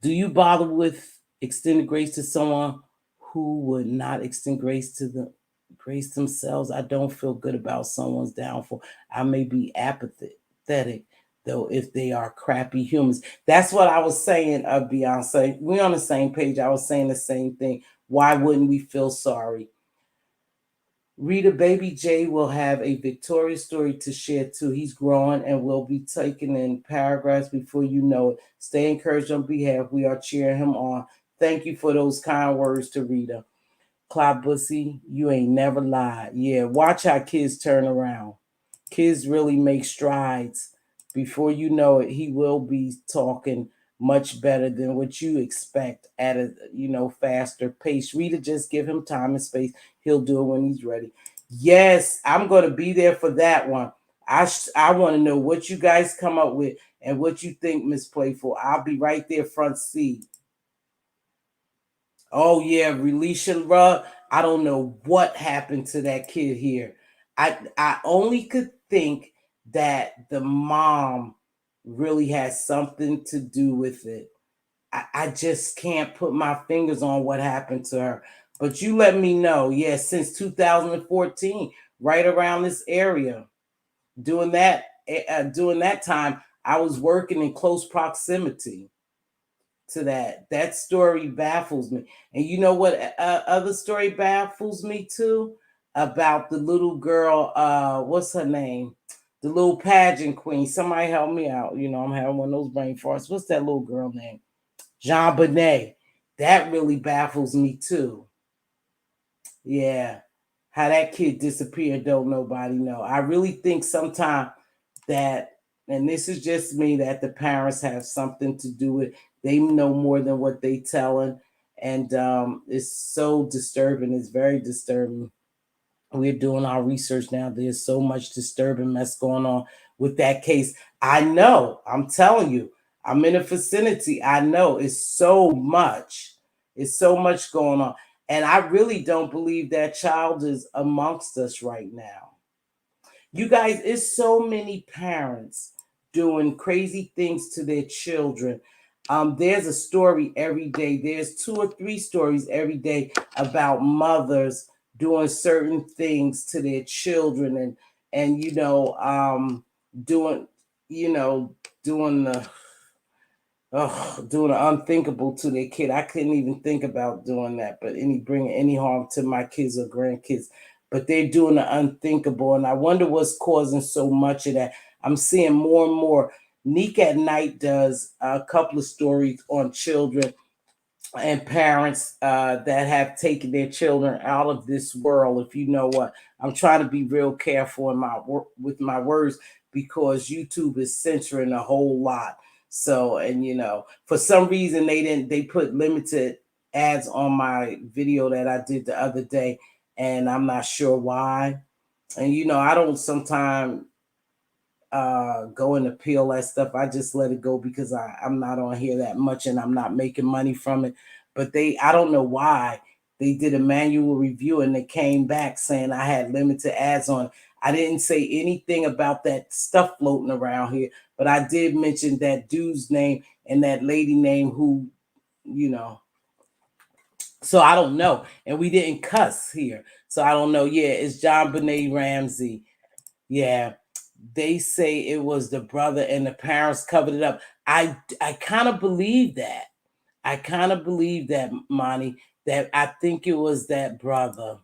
Do you bother with extended grace to someone who would not extend grace to the grace themselves? I don't feel good about someone's downfall. I may be apathetic though if they are crappy humans. That's what I was saying of Beyonce. We're on the same page. I was saying the same thing. Why wouldn't we feel sorry? Reader Baby J will have a victorious story to share too. He's growing and will be taken in paragraphs before you know it. Stay encouraged on behalf. We are cheering him on. Thank you for those kind words to Rita. Clyde Bussy, you ain't never lied. Yeah, watch how kids turn around. Kids really make strides. Before you know it, he will be talking much better than what you expect at a faster pace. Rita, just give him time and space. He'll do it when he's ready. Yes, I'm going to be there for that one. I want to know what you guys come up with and what you think, Miss Playful. I'll be right there front seat. Oh yeah, Relisha Rudd. I don't know what happened to that kid here. I only could think that the mom really has something to do with it. I just can't put my fingers on what happened to her. But you let me know. Yeah, since 2014, right around this area. During that time, I was working in close proximity to that. That story baffles me. And you know what other story baffles me too? About the little girl, what's her name? The little pageant queen. Somebody help me out. I'm having one of those brain farts. What's that little girl name? Jean Bonnet. That really baffles me too. Yeah. How that kid disappeared, don't nobody know. I really think sometimes that, and this is just me, that the parents have something to do with. They know more than what they telling, and it's so disturbing. It's very disturbing. We're doing our research now. There's so much disturbing mess going on with that case. I know. I'm telling you. I'm in a vicinity. I know it's so much. It's so much going on. And I really don't believe that child is amongst us right now. You guys, it's so many parents doing crazy things to their children. There's a story every day. There's 2 or 3 stories every day about mothers doing certain things to their children and doing you know doing the doing the unthinkable to their kid. I couldn't even think about doing that, but bringing any harm to my kids or grandkids. But they're doing the unthinkable, and I wonder what's causing so much of that. I'm seeing more and more. Neek at Night does a couple of stories on children and parents that have taken their children out of this world. If you know what, I'm trying to be real careful in my with my words because YouTube is censoring a whole lot. So, and for some reason they put limited ads on my video that I did the other day, and I'm not sure why. And I don't sometimes go and appeal that stuff. I just let it go because I'm not on here that much and I'm not making money from it. But I don't know why they did a manual review and they came back saying I had limited ads on. I didn't say anything about that stuff floating around here, but I did mention that dude's name and that lady name who, you know. So I don't know. And we didn't cuss here. So I don't know. Yeah, it's John Benet Ramsey. Yeah, they say it was the brother and the parents covered it up. I kind of believe that. I kind of believe that, Monty, that I think it was that brother.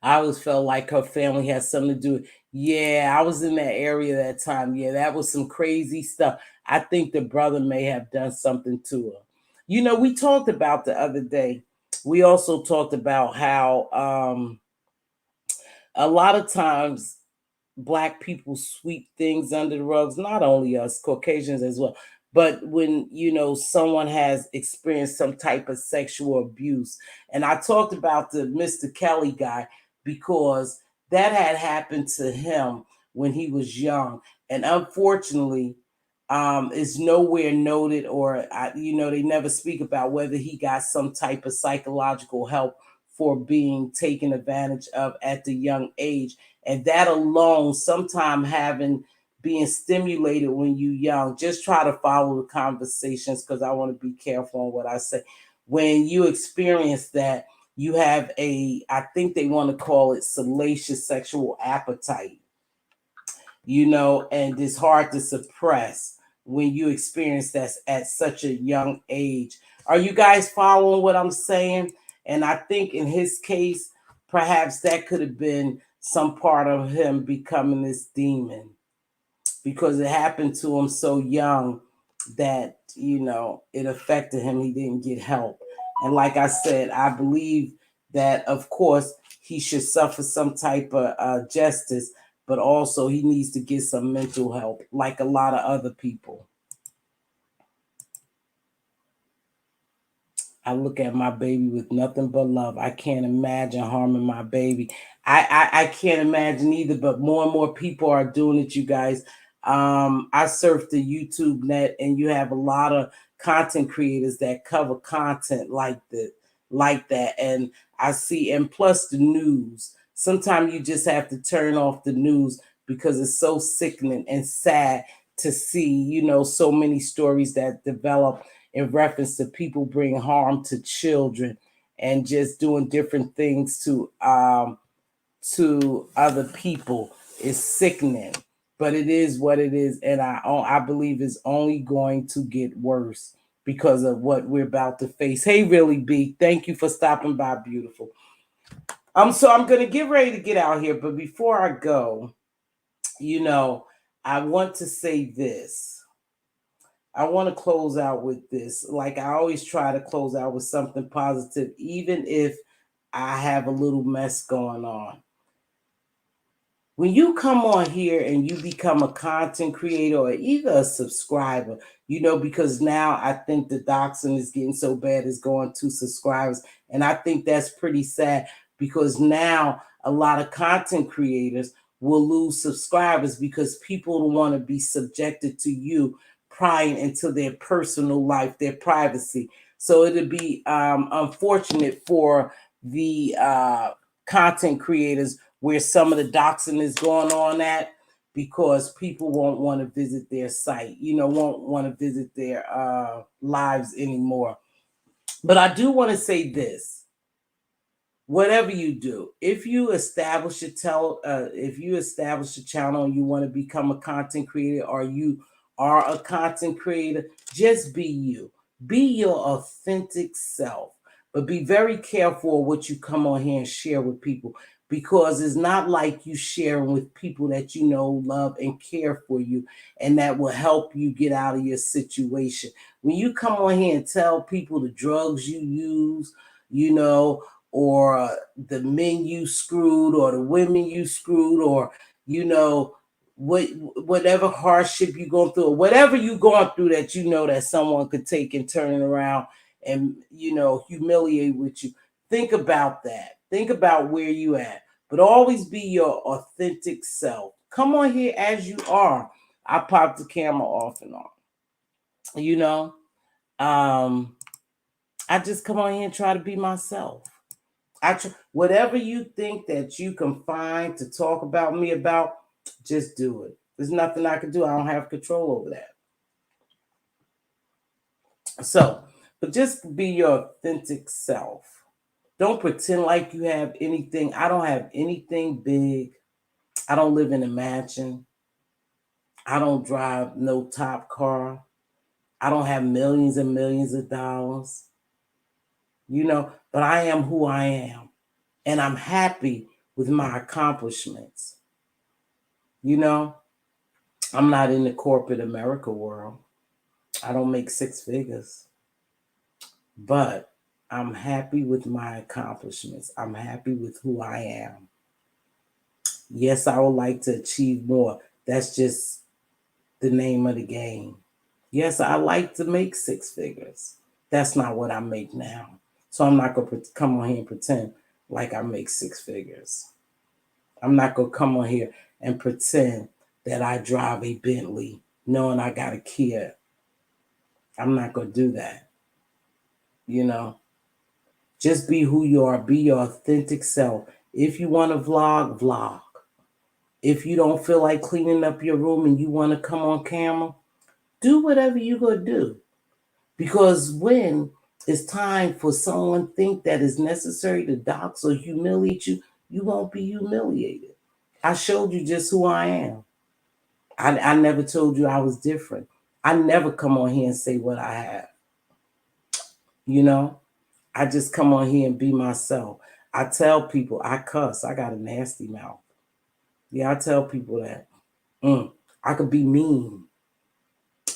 I always felt like her family had something to do with. Yeah, I was in that area that time. Yeah, that was some crazy stuff. I think the brother may have done something to her. We talked about the other day. We also talked about how A lot of times Black people sweep things under the rugs, not only us, Caucasians as well. But when someone has experienced some type of sexual abuse, and I talked about the Mr. Kelly guy because that had happened to him when he was young, and unfortunately, is nowhere noted, or they never speak about whether he got some type of psychological help for being taken advantage of at the young age. And that alone, sometime having being stimulated when you young, just try to follow the conversations, because I want to be careful on what I say. When you experience that, you have I think they want to call it salacious sexual appetite, and it's hard to suppress when you experience that at such a young age. Are you guys following what I'm saying? And I think in his case, perhaps that could have been some part of him becoming this demon, because it happened to him so young that it affected him. He didn't get help. And like I said, I believe that of course he should suffer some type of justice, but also he needs to get some mental help like a lot of other people. I look at my baby with nothing but love. I can't imagine harming my baby. I can't imagine either, but more and more people are doing it, you guys. I surf the YouTube net, and you have a lot of content creators that cover content like that. And I see, and plus the news. Sometimes you just have to turn off the news because it's so sickening and sad to see, so many stories that develop in reference to people bring harm to children and just doing different things to other people is sickening. But it is what it is, and I believe it's only going to get worse because of what we're about to face. Hey, really, B, thank you for stopping by, beautiful. So I'm gonna get ready to get out here, but before I go, I want to say this. I want to close out with this. Like I always try to close out with something positive, even if I have a little mess going on. When you come on here and you become a content creator or either a subscriber, because now I think the doxing is getting so bad, it's going to subscribers. And I think that's pretty sad, because now a lot of content creators will lose subscribers because people don't want to be subjected to you prying into their personal life, their privacy. So it'd be unfortunate for the content creators where some of the doxing is going on at, because people won't want to visit their site, won't want to visit their lives anymore. But I do want to say this. Whatever you do, if you establish if you establish a channel and you want to become a content creator, or you are a content creator, just be you. Be your authentic self. But be very careful of what you come on here and share with people, because it's not like you sharing with people that love and care for you, and that will help you get out of your situation. When you come on here and tell people the drugs you use, or the men you screwed, or the women you screwed, or whatever hardship you're going through, or whatever you're going through that that someone could take and turn it around and humiliate with you. Think about that. Think about where you at, but always be your authentic self. Come on here as you are. I pop the camera off and on. I just come on here and try to be myself. Whatever you think that you can find to talk about me about, just do it. There's nothing I can do. I don't have control over that. So, but just be your authentic self. Don't pretend like you have anything. I don't have anything big. I don't live in a mansion. I don't drive no top car. I don't have millions and millions of dollars. But I am who I am. And I'm happy with my accomplishments. I'm not in the corporate America world. I don't make six figures. But I'm happy with my accomplishments. I'm happy with who I am. Yes, I would like to achieve more. That's just the name of the game. Yes, I like to make six figures. That's not what I make now. So I'm not going to come on here and pretend like I make six figures. I'm not going to come on here and pretend that I drive a Bentley knowing I got a Kia. I'm not going to do that. You know, just be who you are, be your authentic self. If you want to vlog, vlog. If you don't feel like cleaning up your room and you want to come on camera, do whatever you're going to do. Because when it's time for someone to think that it's necessary to dox or humiliate you, you won't be humiliated. I showed you just who I am. I never told you I was different. I never come on here and say what I have. You know, I just come on here and be myself. I tell people I cuss. I got a nasty mouth. Yeah, I tell people that. I could be mean.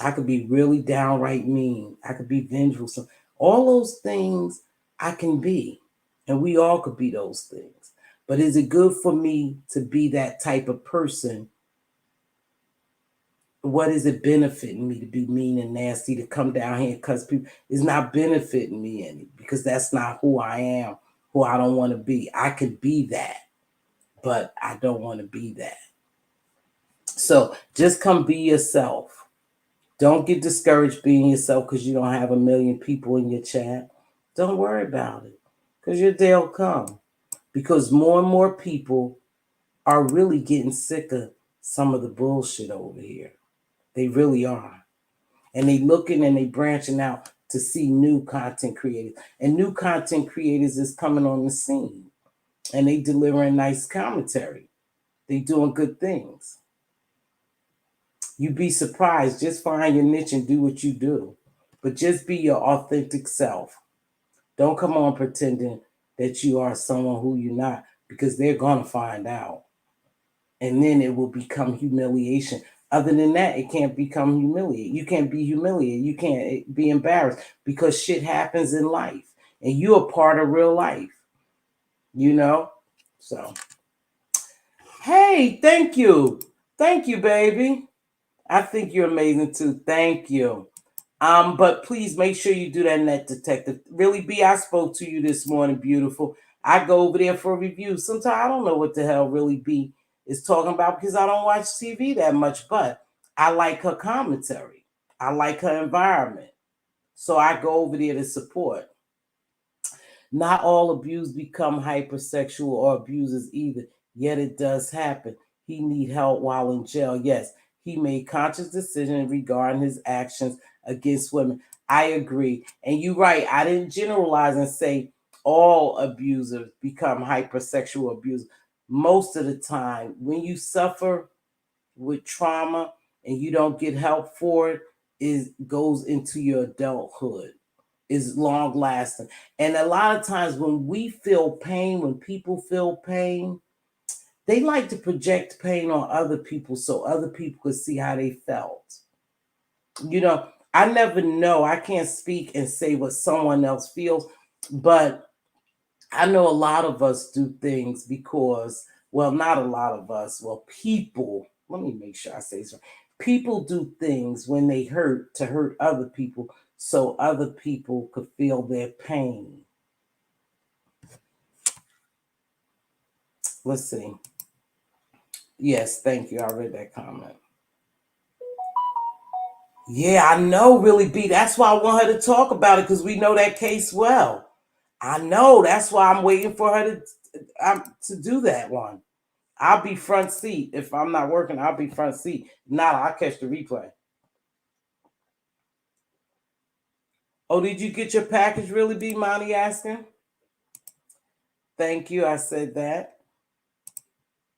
I could be really downright mean. I could be vengeful. So all those things I can be. And we all could be those things. But is it good for me to be that type of person? What is it benefiting me to be mean and nasty, to come down here and cuss people? It's not benefiting me any, because that's not who I am, who I don't want to be. I could be that, but I don't want to be that. So just come be yourself. Don't get discouraged being yourself because you don't have a million people in your chat. Don't worry about it, because your day will come. Because more and more people are really getting sick of some of the bullshit over here. They really are. And they looking and they branching out to see new content creators. And new content creators is coming on the scene. And they delivering nice commentary. They doing good things. You'd be surprised. Just find your niche and do what you do. But just be your authentic self. Don't come on pretending that you are someone who you're not, because they're going to find out. And then it will become humiliation. Other than that, it can't become humiliated. You can't be humiliated. You can't be embarrassed, because shit happens in life. And you're a part of real life. You know? So, hey, thank you. Thank you, baby. I think you're amazing too. Thank you. But please make sure you do that net detective. Really, B, I spoke to you this morning, beautiful. I go over there for a review. Sometimes I don't know what the hell Really B is talking about, because I don't watch TV that much, but I like her commentary. I like her environment. So I go over there to support. Not all abuse become hypersexual or abusers either, yet it does happen. He need help while in jail. Yes, he made conscious decisions regarding his actions against women. I agree. And you're right. I didn't generalize and say all abusers become hypersexual abusers. Most of the time, when you suffer with trauma and you don't get help for it, it goes into your adulthood, is long lasting. And a lot of times when we feel pain, when people feel pain, they like to project pain on other people so other people could see how they felt. You know, I never know. I can't speak and say what someone else feels, but I know a lot of us do things because, well, not a lot of us, well, people, let me make sure I say this right. People do things when they hurt to hurt other people so other people could feel their pain. Let's see. Yes, thank you. I read that comment. Yeah, I know, Really B. That's why I want her to talk about it, because we know that case well. I know. That's why I'm waiting for her to do that one. I'll be front seat. If I'm not working, I'll be front seat. Not, I'll catch the replay. Oh, did you get your package, Really B? Monty asking. Thank you. I said that.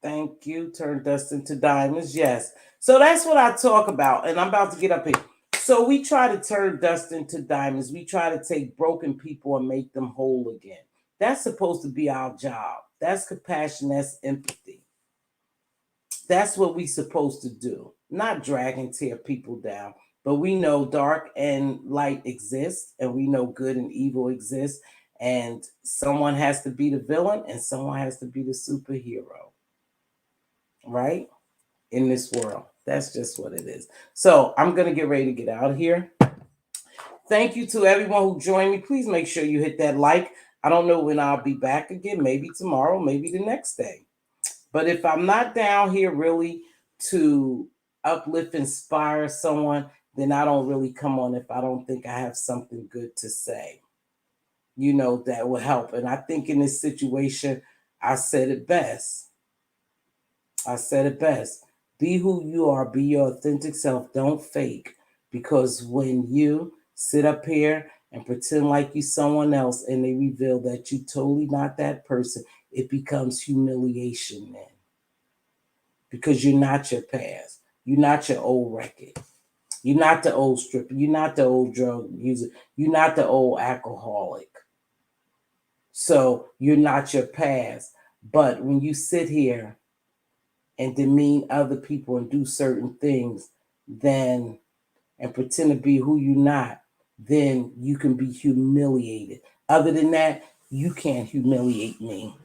Thank you. Turn dust into diamonds. Yes. So that's what I talk about. And I'm about to get up here. So we try to turn dust into diamonds. We try to take broken people and make them whole again. That's supposed to be our job. That's compassion. That's empathy. That's what we're supposed to do. Not drag and tear people down. But we know dark and light exist, and we know good and evil exist. And someone has to be the villain, and someone has to be the superhero. right? In this world. That's just what it is. So I'm going to get ready to get out of here. Thank you to everyone who joined me. Please make sure you hit that like. I don't know when I'll be back again. Maybe tomorrow, maybe the next day. But if I'm not down here really to uplift, inspire someone, then I don't really come on if I don't think I have something good to say, that will help. And I think in this situation, I said it best. Be who you are. Be your authentic self. Don't fake. Because when you sit up here and pretend like you someone else and they reveal that you totally not that person, it becomes humiliation then. Because you're not your past. You're not your old record. You're not the old stripper. You're not the old drug user. You're not the old alcoholic. So you're not your past. But when you sit here and demean other people and do certain things, then and pretend to be who you're not, then you can be humiliated. Other than that, you can't humiliate me.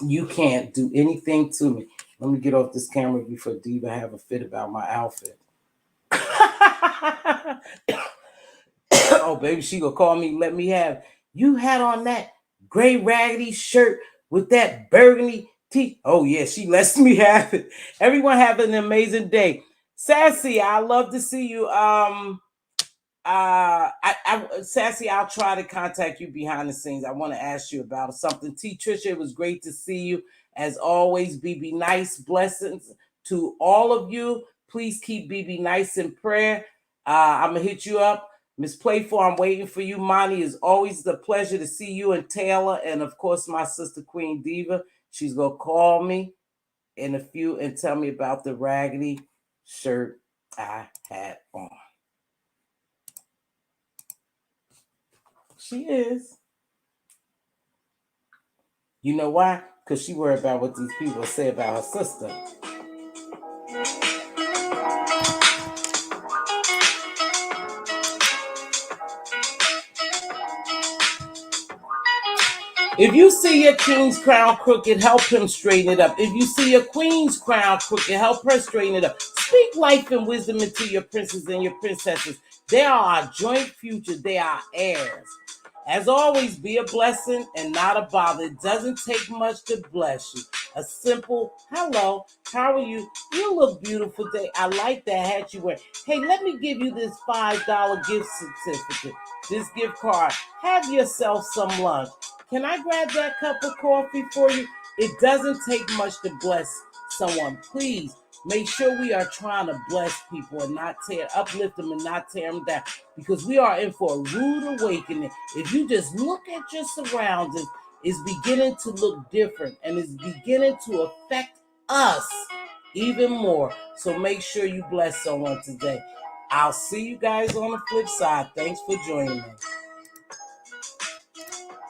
You can't do anything to me. Let me get off this camera before Diva have a fit about my outfit. Oh, baby, she gonna call me, let me have. You had on that gray raggedy shirt with that burgundy tee. Oh, yeah, she lets me have it. Everyone have an amazing day. Sassy, I love to see you. Sassy, I'll try to contact you behind the scenes. I want to ask you about something. T. Trisha, it was great to see you. As always, BB Nice, blessings to all of you. Please keep BB Nice in prayer. I'm going to hit you up. Miss Playful, I'm waiting for you. Monty, is always the pleasure to see you and Taylor. And of course, my sister Queen Diva. She's going to call me in a few and tell me about the raggedy shirt I had on. She is. You know why? Because she worried about what these people say about her sister. If you see your king's crown crooked, help him straighten it up. If you see your queen's crown crooked, help her straighten it up. Speak life and wisdom into your princes and your princesses. They are our joint future. They are heirs. As always, be a blessing and not a bother. It doesn't take much to bless you. A simple hello, how are you? You look beautiful today. I like that hat you wear. Hey, let me give you this $5 gift certificate, this gift card. Have yourself some lunch. Can I grab that cup of coffee for you? It doesn't take much to bless someone. Please make sure we are trying to bless people and not uplift them and not tear them down, because we are in for a rude awakening. If you just look at your surroundings, it's beginning to look different and it's beginning to affect us even more. So make sure you bless someone today. I'll see you guys on the flip side. Thanks for joining me.